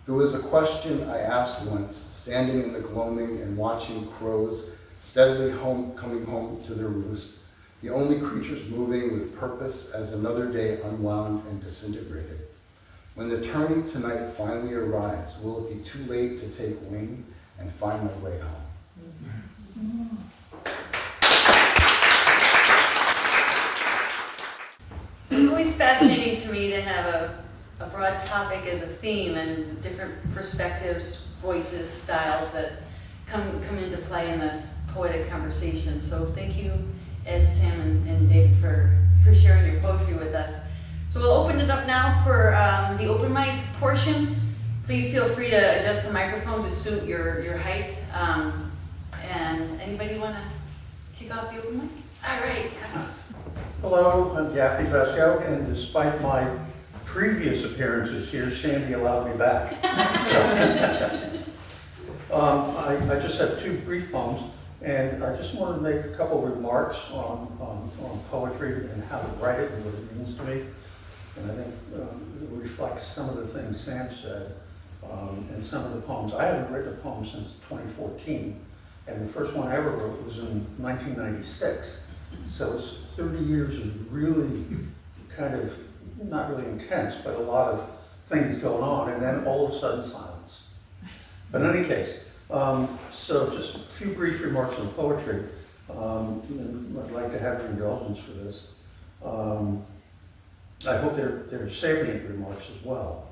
There was a question I asked once, standing in the gloaming and watching crows steadily coming home to their roost, the only creatures moving with purpose as another day unwound and disintegrated. When the turning tonight finally arrives, will it be too late to take wing and find my way home? So it's always fascinating to me to have a broad topic as a theme and different perspectives, voices, styles that come into play in this poetic conversation. So thank you, Ed, Sam, and David for sharing your poetry with us. So we'll open it up now for the open mic portion. Please feel free to adjust the microphone to suit your height. And anybody want to kick off the open mic? All right. Hello, I'm Gaffney Fresco, and despite my previous appearances here, Sandy allowed me back. I just have two brief poems, and I just wanted to make a couple of remarks on poetry and how to write it and what it means to me. And I think it reflects some of the things Sam said and some of the poems. I haven't written a poem since 2014, and the first one I ever wrote was in 1996. So it's 30 years of really kind of, not really intense, but a lot of things going on, and then all of a sudden silence. But in any case, so just a few brief remarks on poetry. And I'd like to have your indulgence for this. I hope they're salient remarks as well.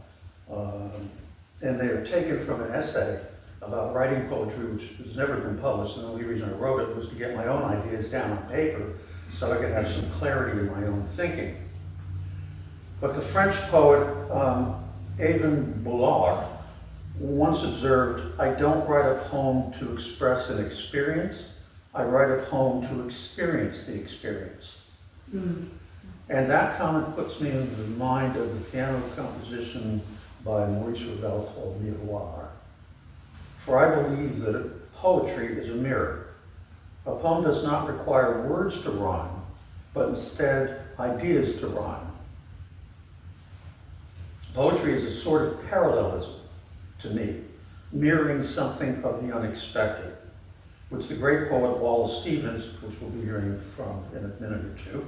And they are taken from an essay about writing poetry, which has never been published. And the only reason I wrote it was to get my own ideas down on paper so I could have some clarity in my own thinking. But the French poet Yvan Boulard once observed, "I don't write a poem to express an experience, I write a poem to experience the experience." Mm. And that comment puts me in the mind of the piano composition by Maurice Ravel called Miroir. For I believe that poetry is a mirror. A poem does not require words to rhyme, but instead ideas to rhyme. Poetry is a sort of parallelism to me, mirroring something of the unexpected, which the great poet Wallace Stevens, which we'll be hearing from in a minute or two,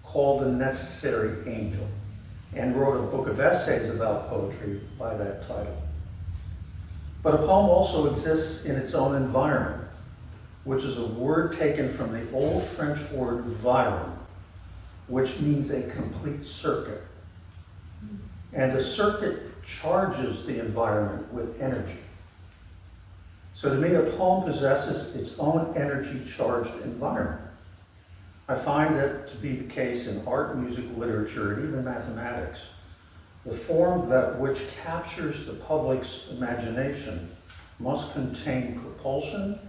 called the necessary angel, and wrote a book of essays about poetry by that title. But a poem also exists in its own environment, which is a word taken from the old French word viron, which means a complete circuit. And the circuit charges the environment with energy. So to me, a poem possesses its own energy-charged environment. I find that to be the case in art, music, literature, and even mathematics. The form that which captures the public's imagination must contain propulsion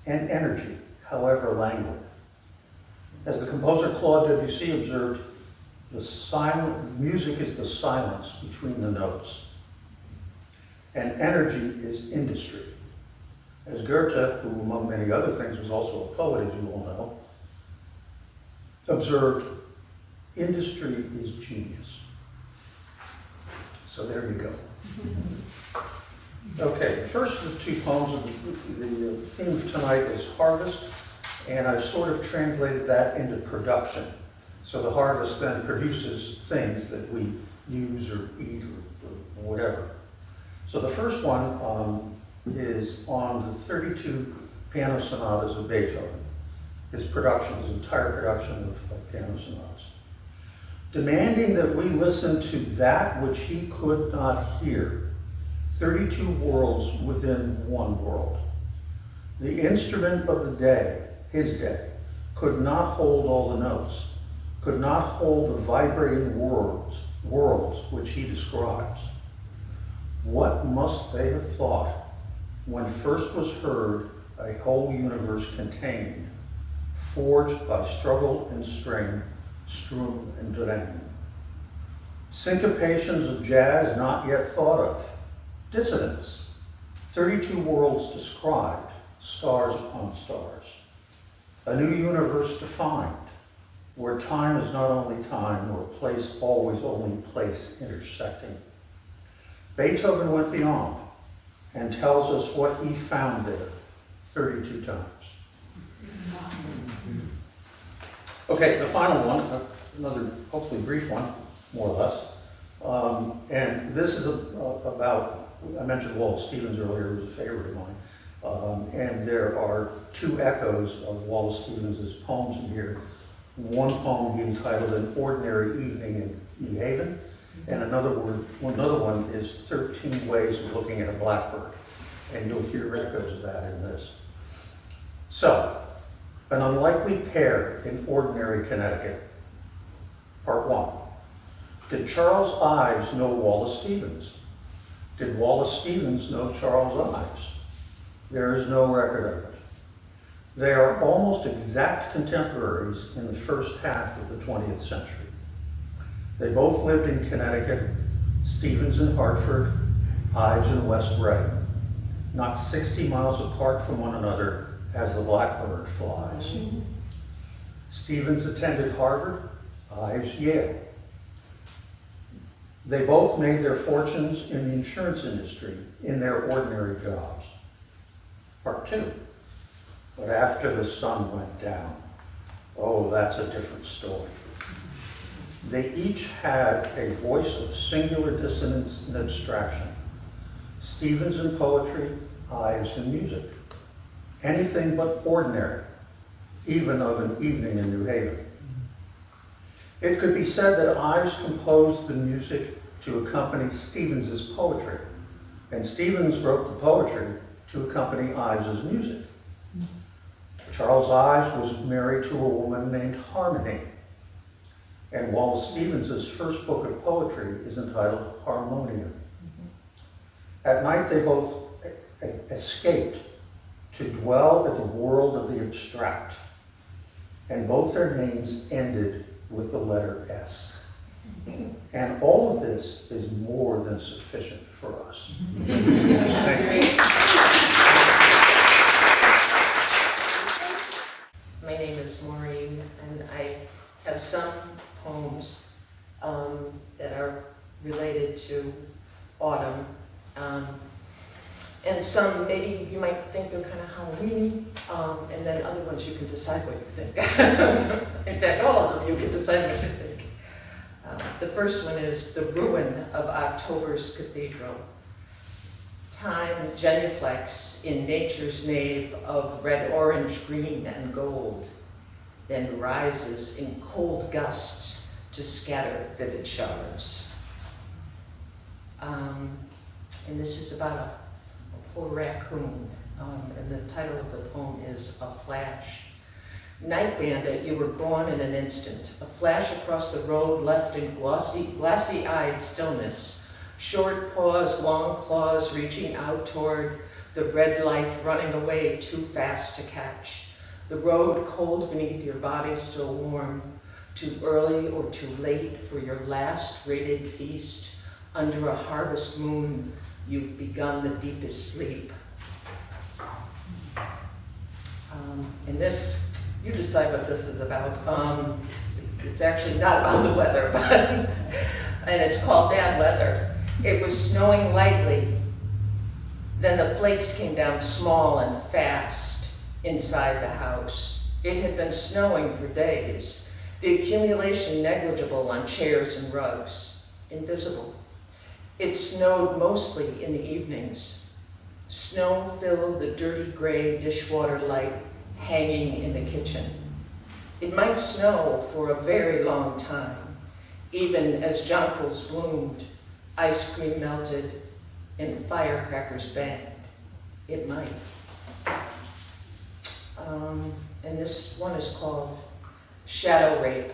and energy, however languid. As the composer Claude Debussy observed, music is the silence between the notes, and energy is industry. As Goethe, who among many other things was also a poet, as you all know, observed, industry is genius. So there you go. Okay, the first of the two poems, the theme of tonight is harvest, and I've sort of translated that into production. So the harvest then produces things that we use or eat or whatever. So the first one is on the 32 piano sonatas of Beethoven. His production, his entire production of piano sonatas. Demanding that we listen to that which he could not hear, 32 worlds within one world. The instrument of the day, his day, could not hold all the notes, could not hold the vibrating worlds which he describes. What must they have thought when first was heard a whole universe contained, forged by struggle and strain, Strum and Drain. Syncopations of jazz not yet thought of, dissonance, 32 worlds described, stars upon stars. A new universe defined, where time is not only time, where place always only place intersecting. Beethoven went beyond and tells us what he found there 32 times. Okay, the final one, another hopefully brief one, more or less. And this is about, I mentioned Wallace Stevens earlier, who was a favorite of mine. And there are two echoes of Wallace Stevens' poems in here. One poem he entitled An Ordinary Evening in New Haven, and another one is 13 Ways of Looking at a Blackbird. And you'll hear echoes of that in this. So, an unlikely pair in ordinary Connecticut. Part 1. Did Charles Ives know Wallace Stevens? Did Wallace Stevens know Charles Ives? There is no record of it. They are almost exact contemporaries in the first half of the 20th century. They both lived in Connecticut, Stevens in Hartford, Ives in West Ray, not 60 miles apart from one another as the blackbird flies. Stevens attended Harvard, Ives Yale. They both made their fortunes in the insurance industry in their ordinary jobs. Part two. But after the sun went down, oh, that's a different story. They each had a voice of singular dissonance and abstraction. Stevens in poetry, Ives in music. Anything but ordinary, even of an evening in New Haven. It could be said that Ives composed the music to accompany Stevens's poetry, and Stevens wrote the poetry to accompany Ives's music. Charles Ives was married to a woman named Harmony, and Wallace Stevens's first book of poetry is entitled Harmonium. At night they both escaped to dwell in the world of the abstract, and both their names ended with the letter S. And all of this is more than sufficient for us. Thank you. My name is Maureen, and I have some poems that are related to autumn. And some, maybe you might think they're kind of Halloween, and then other ones you can decide what you think. In fact, all of them you can decide what you think. The first one is The Ruin of October's Cathedral. Time genuflects in nature's nave of red, orange, green, and gold, then rises in cold gusts to scatter vivid shards. And this is about a poor raccoon, and the title of the poem is A Flash. Night bandit, you were gone in an instant. A flash across the road left in glassy-eyed stillness. Short paws, long claws reaching out toward the red life running away too fast to catch. The road cold beneath your body still warm. Too early or too late for your last rated feast. Under a harvest moon, you've begun the deepest sleep. And this, you decide what this is about. It's actually not about the weather, but and it's called Bad Weather. It was snowing lightly. Then the flakes came down small and fast inside the house. It had been snowing for days. The accumulation negligible on chairs and rugs, invisible. It snowed mostly in the evenings. Snow filled the dirty gray dishwater light hanging in the kitchen. It might snow for a very long time, even as jonquils bloomed, ice cream melted, and firecrackers banged. It might. And this one is called Shadow Rape.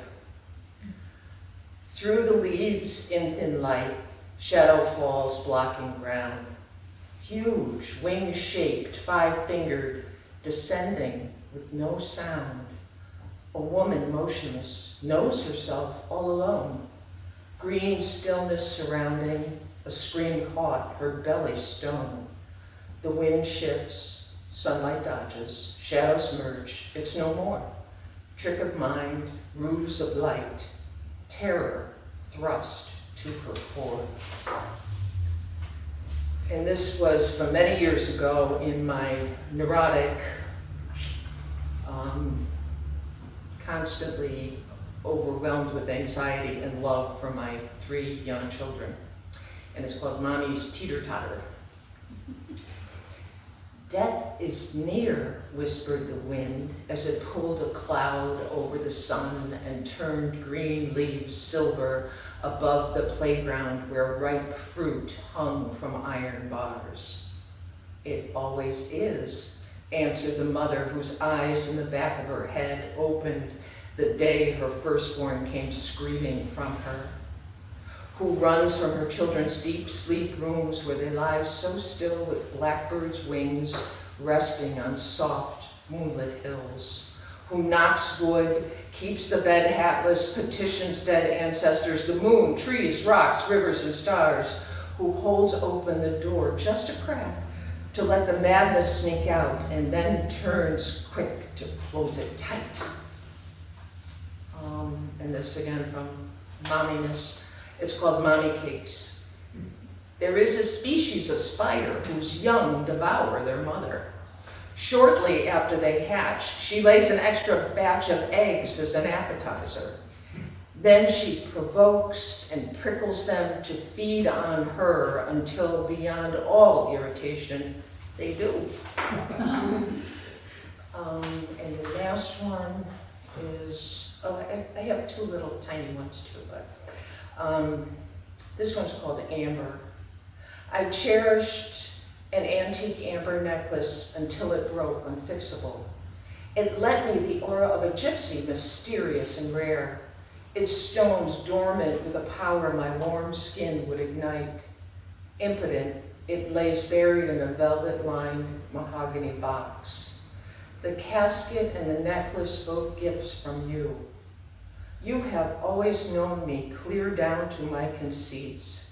Through the leaves in thin light, shadow falls blocking ground. Huge, wing-shaped, five-fingered, descending with no sound. A woman motionless, knows herself all alone. Green stillness surrounding, a scream caught, her belly stone. The wind shifts, sunlight dodges, shadows merge, it's no more. Trick of mind, ruse of light, terror thrust to her core. And this was from many years ago in my neurotic, constantly overwhelmed with anxiety and love for my 3 young children. And it's called Mommy's Teeter-Totter. Death is near, whispered the wind, as it pulled a cloud over the sun and turned green leaves silver above the playground where ripe fruit hung from iron bars. It always is, answered the mother, whose eyes in the back of her head opened the day her firstborn came screaming from her, who runs from her children's deep sleep rooms where they lie so still with blackbirds' wings resting on soft moonlit hills, who knocks wood, keeps the bed hatless, petitions dead ancestors, the moon, trees, rocks, rivers, and stars, who holds open the door just a crack to let the madness sneak out and then turns quick to close it tight. And this again from Momminess. It's called Mommy Cakes. There is a species of spider whose young devour their mother. Shortly after they hatch, she lays an extra batch of eggs as an appetizer. Then she provokes and prickles them to feed on her until beyond all irritation, they do. And the last one is, I have two little tiny ones too, but this one's called Amber. I've cherished an antique amber necklace until it broke unfixable. It lent me the aura of a gypsy, mysterious and rare. Its stones dormant with a power my warm skin would ignite. Impotent, it lays buried in a velvet-lined mahogany box. The casket and the necklace, both gifts from you. You have always known me clear down to my conceits.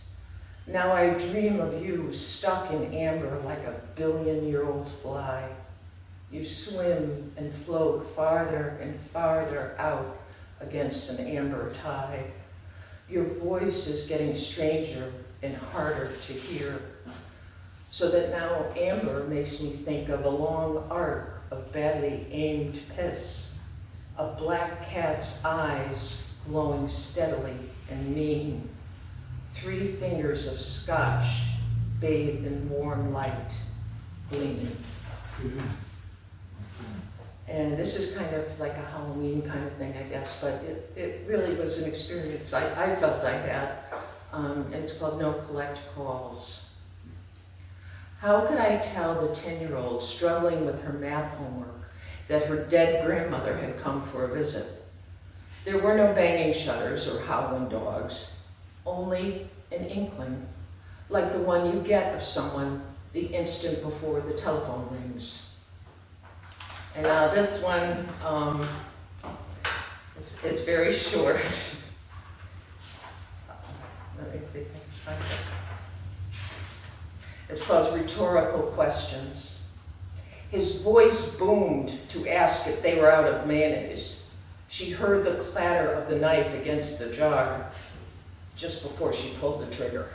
Now I dream of you stuck in amber like a billion-year-old fly. You swim and float farther and farther out against an amber tide. Your voice is getting stranger and harder to hear, so that now amber makes me think of a long arc of badly aimed piss, a black cat's eyes glowing steadily and mean, 3 fingers of scotch bathed in warm light gleaming. And this is kind of like a Halloween kind of thing, I guess, but it really was an experience I felt I had, and it's called No Collect Calls. How could I tell the 10-year-old struggling with her math homework that her dead grandmother had come for a visit? There were no banging shutters or howling dogs, only an inkling, like the one you get of someone the instant before the telephone rings. And now this one, it's very short. Let me see if I can find it. It's called Rhetorical Questions. His voice boomed to ask if they were out of mayonnaise. She heard the clatter of the knife against the jar just before she pulled the trigger.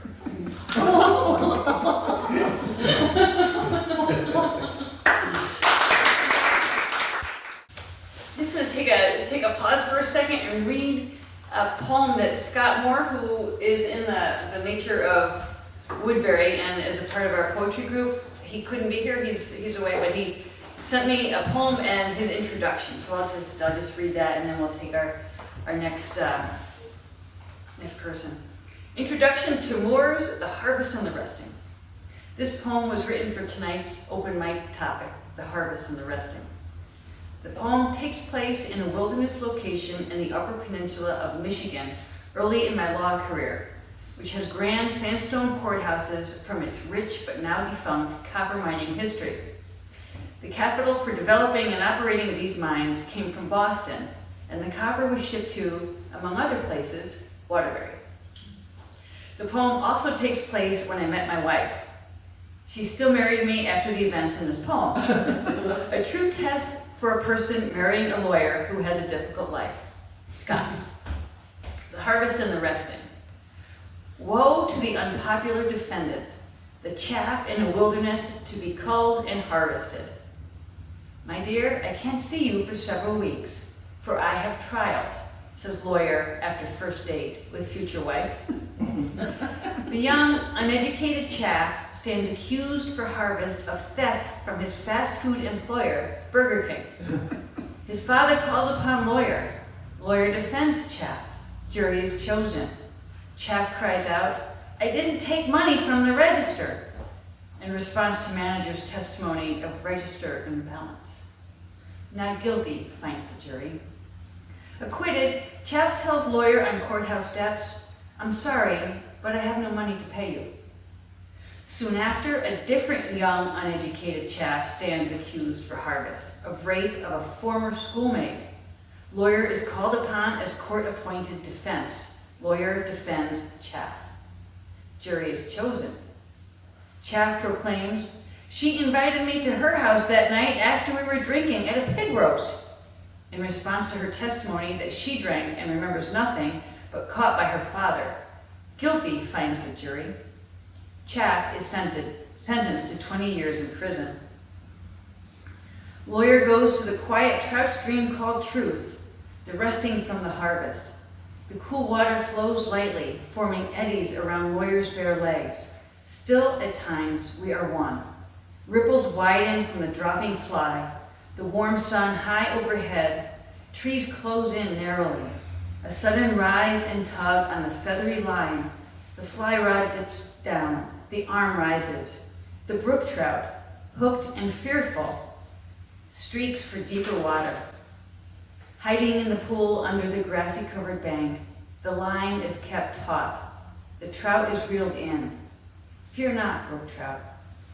Just going to take a pause for a second and read a poem that Scott Moore, who is in the nature of Woodbury and is a part of our poetry group, he couldn't be here. He's away, but he sent me a poem and his introduction. So I'll just read that, and then we'll take our next person. Introduction to Moore's The Harvest and the Resting. This poem was written for tonight's open mic topic, the harvest and the resting. The poem takes place in a wilderness location in the Upper Peninsula of Michigan early in my law career, which has grand sandstone courthouses from its rich but now defunct copper mining history. The capital for developing and operating these mines came from Boston, and the copper was shipped to, among other places, Waterbury. The poem also takes place when I met my wife. She still married me after the events in this poem. A true test for a person marrying a lawyer who has a difficult life. Scott. The harvest and the resting. Woe to the unpopular defendant, the chaff in a wilderness to be culled and harvested. My dear, I can't see you for several weeks, for I have trials, says lawyer after first date with future wife. The young, uneducated chaff stands accused for harvest of theft from his fast food employer, Burger King. His father calls upon lawyer. Lawyer defends chaff. Jury is chosen. Chaff cries out, I didn't take money from the register, in response to manager's testimony of register imbalance. Not guilty, finds the jury. Acquitted, chaff tells lawyer on courthouse steps, I'm sorry, but I have no money to pay you. Soon after, a different young, uneducated chaff stands accused for harvest of rape of a former schoolmate. Lawyer is called upon as court-appointed defense. Lawyer defends chaff. Jury is chosen. Chaff proclaims, "She invited me to her house that night after we were drinking at a pig roast." In response to her testimony that she drank and remembers nothing, but caught by her father. Guilty, finds the jury. Chaff is sentenced to 20 years in prison. Lawyer goes to the quiet trout stream called Truth, the resting from the harvest. The cool water flows lightly, forming eddies around Lawyer's bare legs. Still, at times, we are one. Ripples widen from the dropping fly, the warm sun high overhead, trees close in narrowly. A sudden rise and tug on the feathery line. The fly rod dips down, the arm rises. The brook trout, hooked and fearful, streaks for deeper water. Hiding in the pool under the grassy-covered bank, the line is kept taut. The trout is reeled in. Fear not, brook trout,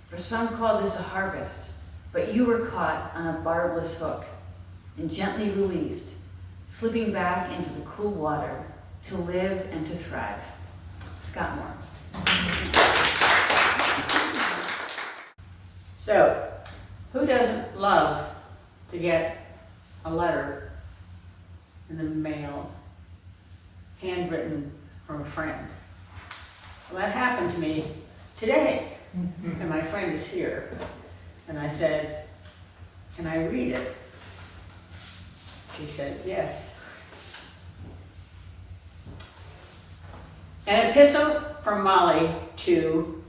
for some call this a harvest, but you were caught on a barbless hook and gently released, slipping back into the cool water to live and to thrive. Scott Moore. So, who doesn't love to get a letter in the mail, handwritten from a friend? Well, that happened to me today, and my friend is here. And I said, "Can I read it?" She said, "Yes." An epistle from Molly to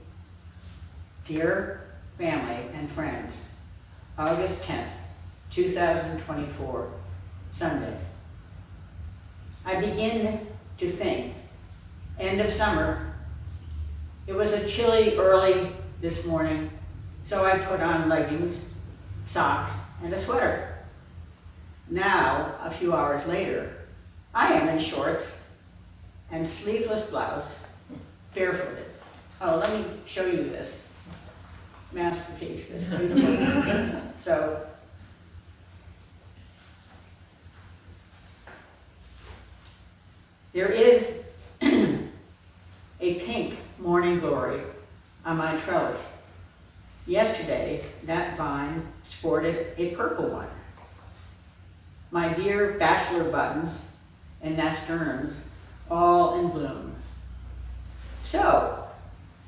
dear family and friends, August 10th, 2024, Sunday. I begin to think, end of summer. It was a chilly early this morning, so I put on leggings, socks, and a sweater. Now, a few hours later, I am in shorts and sleeveless blouse, barefooted. Oh, let me show you this masterpiece. It's beautiful. So, there is a pink morning glory on my trellis. Yesterday, that vine sported a purple one. My dear bachelor buttons and nasturtiums all in bloom. So,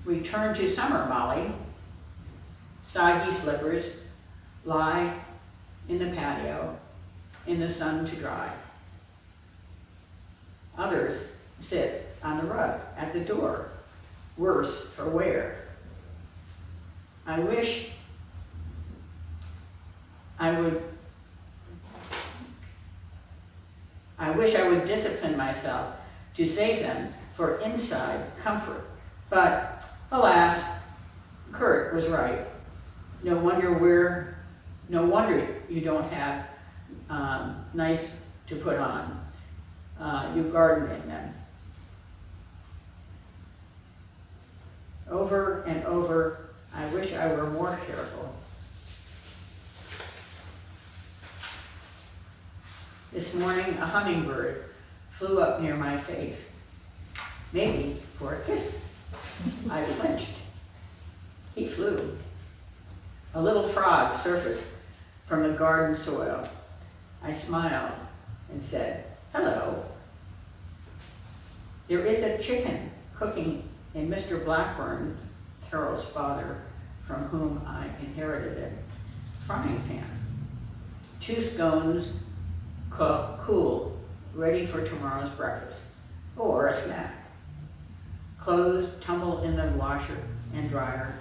return to summer, Molly. Soggy slippers lie in the patio in the sun to dry. Others sit on the rug at the door, worse for wear. I wish I would discipline myself to save them for inside comfort. But alas, Kurt was right. No wonder you don't have nice to put on. You garden in them. Over and over, I wish I were more careful. This morning, a hummingbird flew up near my face, maybe for a kiss. I flinched. He flew. A little frog surfaced from the garden soil. I smiled and said, "Hello." There is a chicken cooking in Mr. Blackburn, Carol's father, from whom I inherited a frying pan. 2 scones cool, ready for tomorrow's breakfast, or a snack. Clothes tumble in the washer and dryer.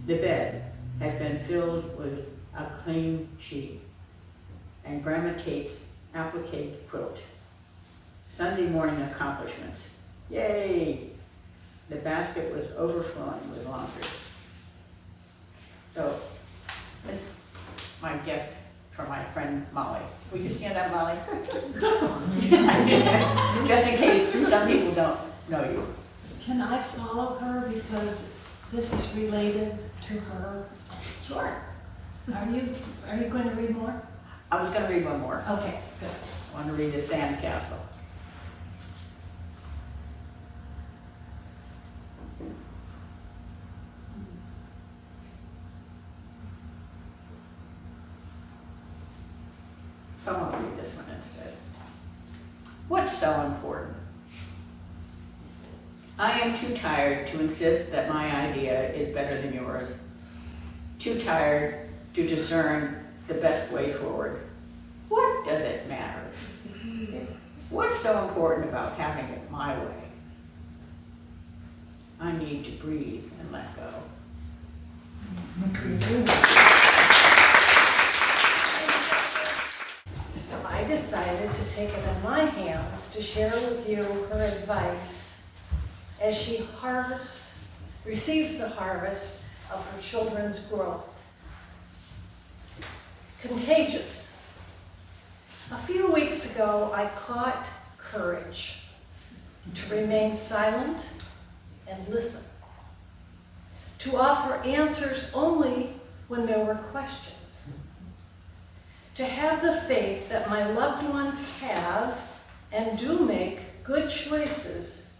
The bed has been filled with a clean sheet and Grandma Tate's applique quilt. Sunday morning accomplishments. Yay! The basket was overflowing with laundry. So, this is my gift for my friend Molly. Will you stand up, Molly? Just in case some people don't know you. Can I follow her? Because This is related to her. Sure. Are you going to read more? I was gonna read one more. Okay, good. I want to read the Sand Castle. I want to read this one instead. What's so important? I am too tired to insist that my idea is better than yours. Too tired to discern the best way forward. What does it matter? What's so important about having it my way? I need to breathe and let go. So I decided to take it in my hands to share with you her advice as she receives the harvest of her children's growth. Contagious. A few weeks ago, I caught courage to remain silent and listen, to offer answers only when there were questions, to have the faith that my loved ones have and do make good choices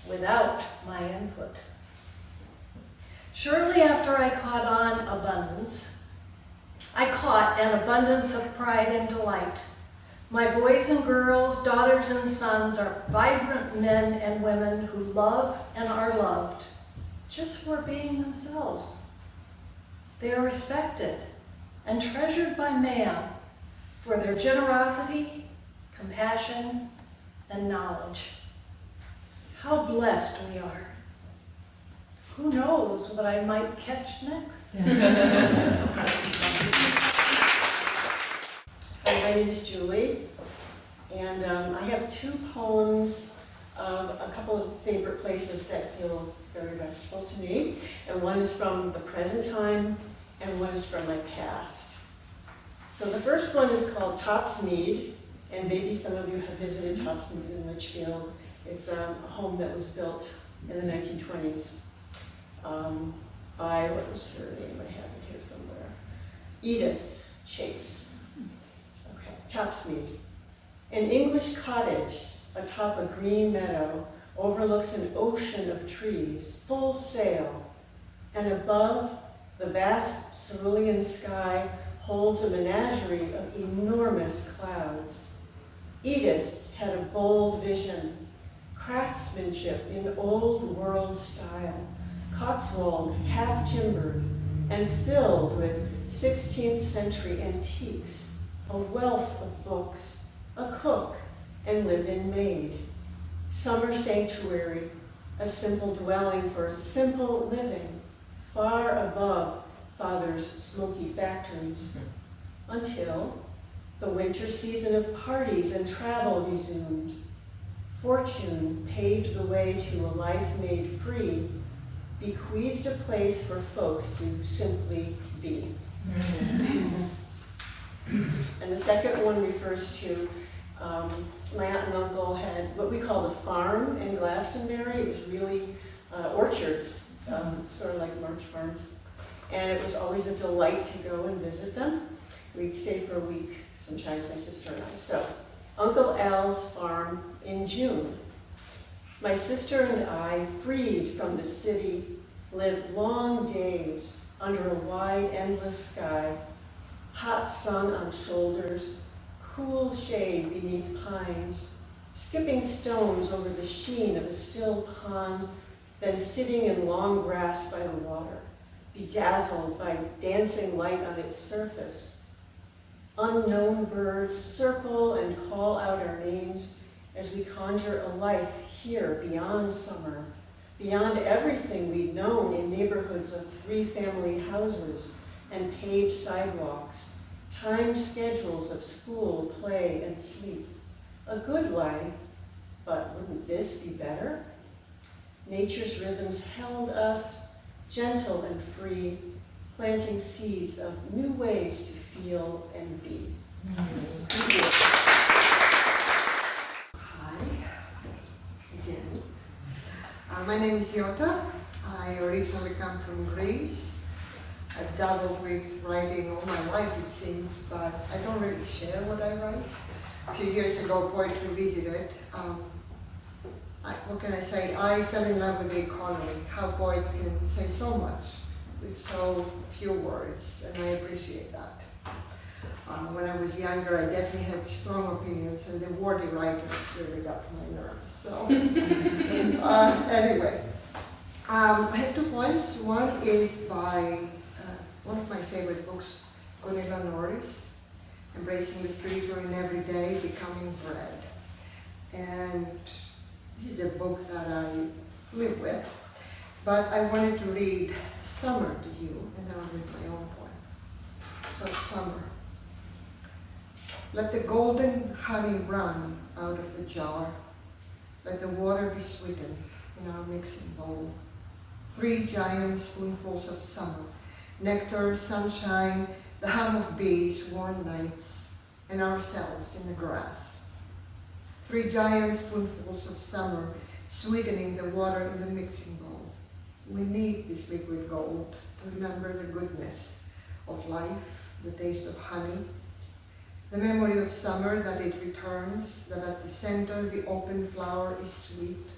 without my input. Shortly after I caught on abundance, I caught an abundance of pride and delight. My boys and girls, daughters and sons are vibrant men and women who love and are loved just for being themselves. They are respected and treasured by man for their generosity, compassion, and knowledge. How blessed we are. Who knows what I might catch next? Hi, my name is Julie, and I have two poems of a couple of favorite places that feel very restful to me. And one is from the present time, and one is from my past. So the first one is called Topsmead, and maybe some of you have visited Topsmead in Litchfield. It's a home that was built in the 1920s by, what was her name? I have it here somewhere. Edith Chase. Okay, Topsmead. An English cottage atop a green meadow overlooks an ocean of trees, full sail, and above, the vast cerulean sky holds a menagerie of enormous clouds. Edith had a bold vision, craftsmanship in old world style, Cotswold, half-timbered, and filled with 16th century antiques, a wealth of books, a cook, and live-in maid. Summer sanctuary, a simple dwelling for simple living, far above father's smoky factories, until the winter season of parties and travel resumed. Fortune paved the way to a life made free, bequeathed a place for folks to simply be. And the second one refers to my aunt and uncle had what we call the farm in Glastonbury. It was really orchards, sort of like March farms. And it was always a delight to go and visit them. We'd stay for a week, sometimes my sister and I. So, Uncle Al's farm in June. My sister and I, freed from the city, lived long days under a wide, endless sky, hot sun on shoulders, cool shade beneath pines, skipping stones over the sheen of a still pond, then sitting in long grass by the water, bedazzled by dancing light on its surface. Unknown birds circle and call out our names as we conjure a life here beyond summer, beyond everything we'd known in neighborhoods of 3-family houses and paved sidewalks, timed schedules of school, play, and sleep. A good life, but wouldn't this be better? Nature's rhythms held us, gentle and free, planting seeds of new ways to feel and be. Thank you. Hi, again. My name is Yota. I I originally come from Greece. I've dabbled with writing all my life, it seems, but I don't really share what I write. A few years ago, Poetry Visited. What can I say? I fell in love with the economy, how poets can say so much with so few words, and I appreciate that. When I was younger, I definitely had strong opinions, and the wordy writers really got to my nerves. So, anyway, I have 2 poems. One is by one of my favorite books, Norris, Embracing the Spiritual in Every Day, Becoming Bread. And this is a book that I live with, but I wanted to read Summer to you, and then I'll read my own poem. So, Summer. Let the golden honey run out of the jar. Let the water be sweetened in our mixing bowl. 3 giant spoonfuls of summer, nectar, sunshine, the hum of bees, warm nights, and ourselves in the grass. 3 giant spoonfuls of summer, sweetening the water in the mixing bowl. We need this liquid gold to remember the goodness of life, the taste of honey, the memory of summer, that it returns, that at the center the open flower is sweet,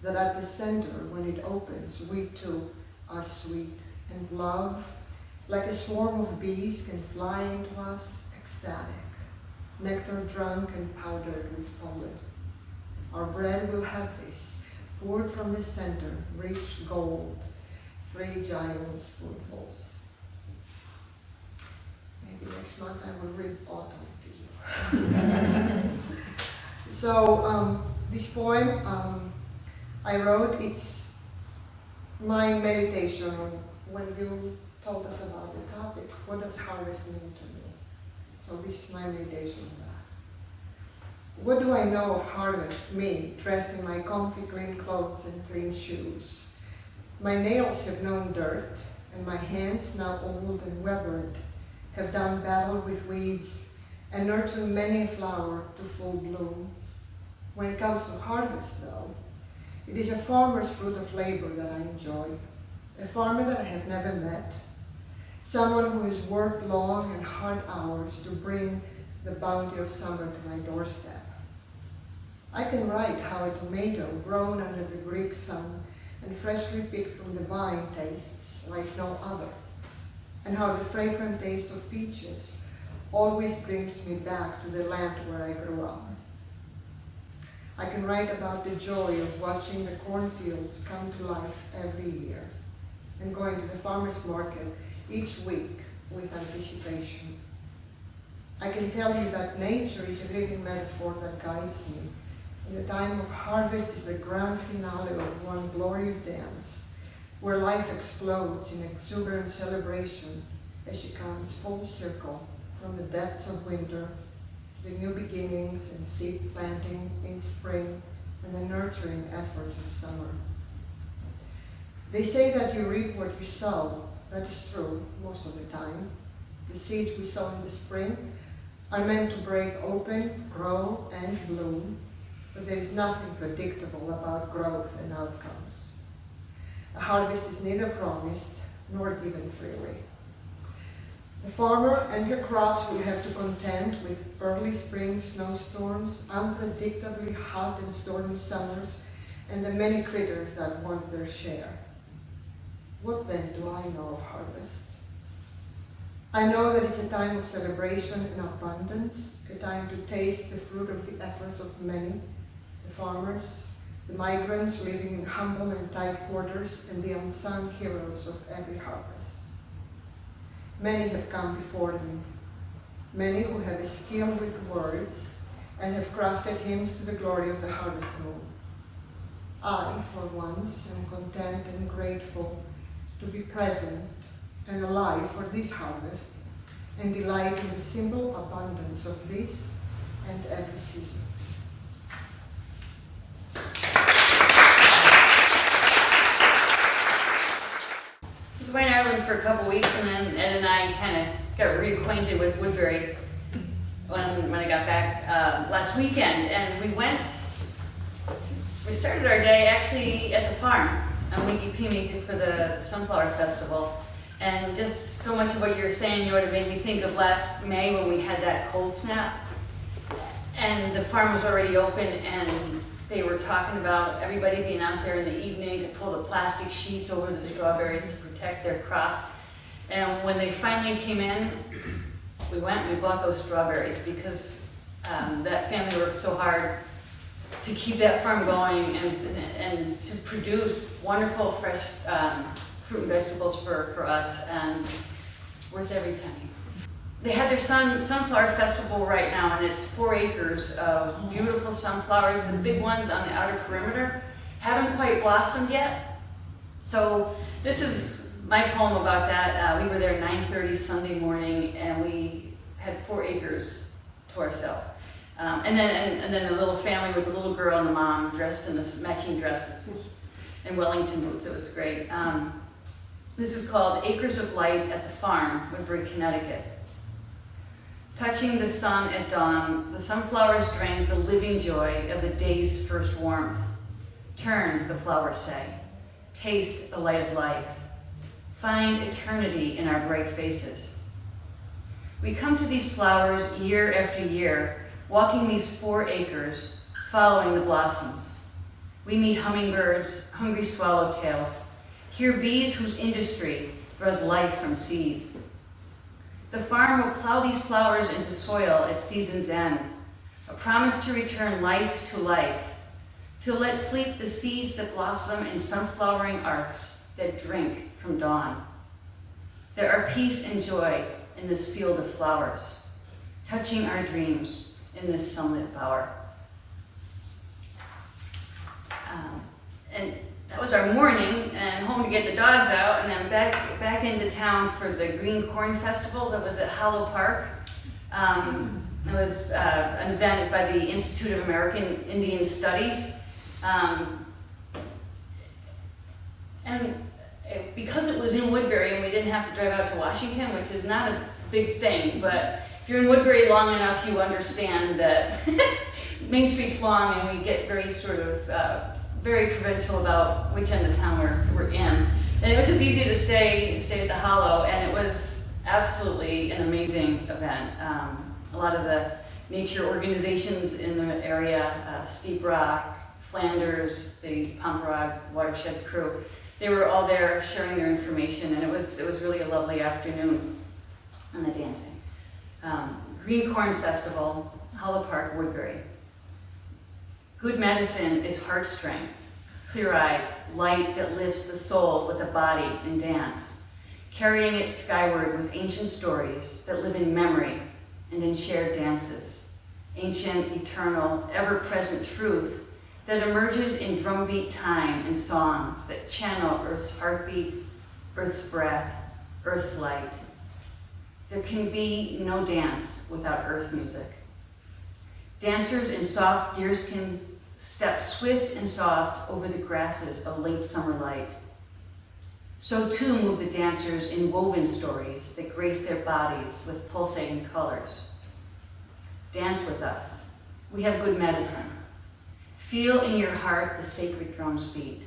that at the center when it opens we too are sweet, and love, like a swarm of bees, can fly into us ecstatic, nectar drunk and powdered with pollen. Our bread will have this, poured from the center, rich gold, 3 giant spoonfuls. Maybe next month I will read Autumn to you. So this poem I wrote, it's my meditation on when you told us about the topic, what does harvest mean to me? So this is my meditation on that. What do I know of harvest, me, dressed in my comfy clean clothes and clean shoes? My nails have known dirt, and my hands, now old and weathered, have done battle with weeds and nurtured many a flower to full bloom. When it comes to harvest, though, it is a farmer's fruit of labor that I enjoy, a farmer that I have never met, someone who has worked long and hard hours to bring the bounty of summer to my doorstep. I can write how a tomato grown under the Greek sun and freshly picked from the vine tastes like no other, and how the fragrant taste of peaches always brings me back to the land where I grew up. I can write about the joy of watching the cornfields come to life every year, and going to the farmer's market each week with anticipation. I can tell you that nature is a living metaphor that guides me, and the time of harvest is the grand finale of one glorious dance, where life explodes in exuberant celebration as she comes full circle from the depths of winter to the new beginnings and seed planting in spring and the nurturing efforts of summer. They say that you reap what you sow. That is true most of the time. The seeds we sow in the spring are meant to break open, grow, and bloom, but there is nothing predictable about growth and outcomes. A harvest is neither promised nor given freely. The farmer and her crops will have to contend with early spring snowstorms, unpredictably hot and stormy summers, and the many critters that want their share. What then do I know of harvest? I know that it's a time of celebration and abundance, a time to taste the fruit of the efforts of many, the farmers, the migrants living in humble and tight quarters, and the unsung heroes of every harvest. Many have come before me, many who have a skill with words and have crafted hymns to the glory of the harvest moon. I, for once, am content and grateful to be present and alive for this harvest and delight in the simple abundance of this and every season. I was away in Ireland for a couple weeks, and then Ed and I kind of got reacquainted with Woodbury when I got back last weekend. And we started our day actually at the farm. Wiki for the Sunflower Festival. And just so much of what you're saying, you made me think of last May when we had that cold snap. And the farm was already open, and they were talking about everybody being out there in the evening to pull the plastic sheets over the strawberries to protect their crop. And when they finally came in, we went and we bought those strawberries because that family worked so hard to keep that farm going and to produce wonderful fresh fruit and vegetables for us, and worth every penny. They had their sunflower festival right now, and it's 4 acres of beautiful sunflowers. The big ones on the outer perimeter haven't quite blossomed yet. So this is my poem about that. We were there 9:30 Sunday morning, and we had 4 acres to ourselves. And then a little family with a little girl and the mom dressed in this matching dresses and Wellington boots. It was great. This is called Acres of Light at the Farm, Woodbury, Connecticut. Touching the sun at dawn, the sunflowers drank the living joy of the day's first warmth. Turn, the flowers say, taste the light of life. Find eternity in our bright faces. We come to these flowers year after year, walking these 4 acres, following the blossoms. We meet hummingbirds, hungry swallowtails, hear bees whose industry draws life from seeds. The farm will plow these flowers into soil at season's end, a promise to return life to life, to let sleep the seeds that blossom in sunflowering arcs that drink from dawn. There are peace and joy in this field of flowers, touching our dreams in this sunlit bower. And that was our morning, and home to get the dogs out, and then back into town for the Green Corn Festival that was at Hollow Park. It was an event by the Institute of American Indian Studies. Because it was in Woodbury and we didn't have to drive out to Washington, which is not a big thing, but if you're in Woodbury long enough, you understand that Main Street's long and we get very very provincial about which end of town we're in. And it was just easy to stay at the Hollow, and it was absolutely an amazing event. A lot of the nature organizations in the area, Steep Rock, Flanders, the Pomperog Watershed Crew, they were all there sharing their information, and it was really a lovely afternoon and the dancing. Green Corn Festival, Hollow Park, Woodbury. Good medicine is heart strength, clear eyes, light that lifts the soul with a body in dance, carrying it skyward with ancient stories that live in memory and in shared dances, ancient, eternal, ever-present truth that emerges in drumbeat time and songs that channel Earth's heartbeat, Earth's breath, Earth's light. There can be no dance without earth music. Dancers in soft deerskin step swift and soft over the grasses of late summer light. So too move the dancers in woven stories that grace their bodies with pulsating colors. Dance with us. We have good medicine. Feel in your heart the sacred drums beat.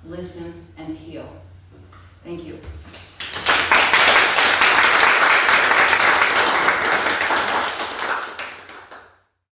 Listen and heal. Thank you.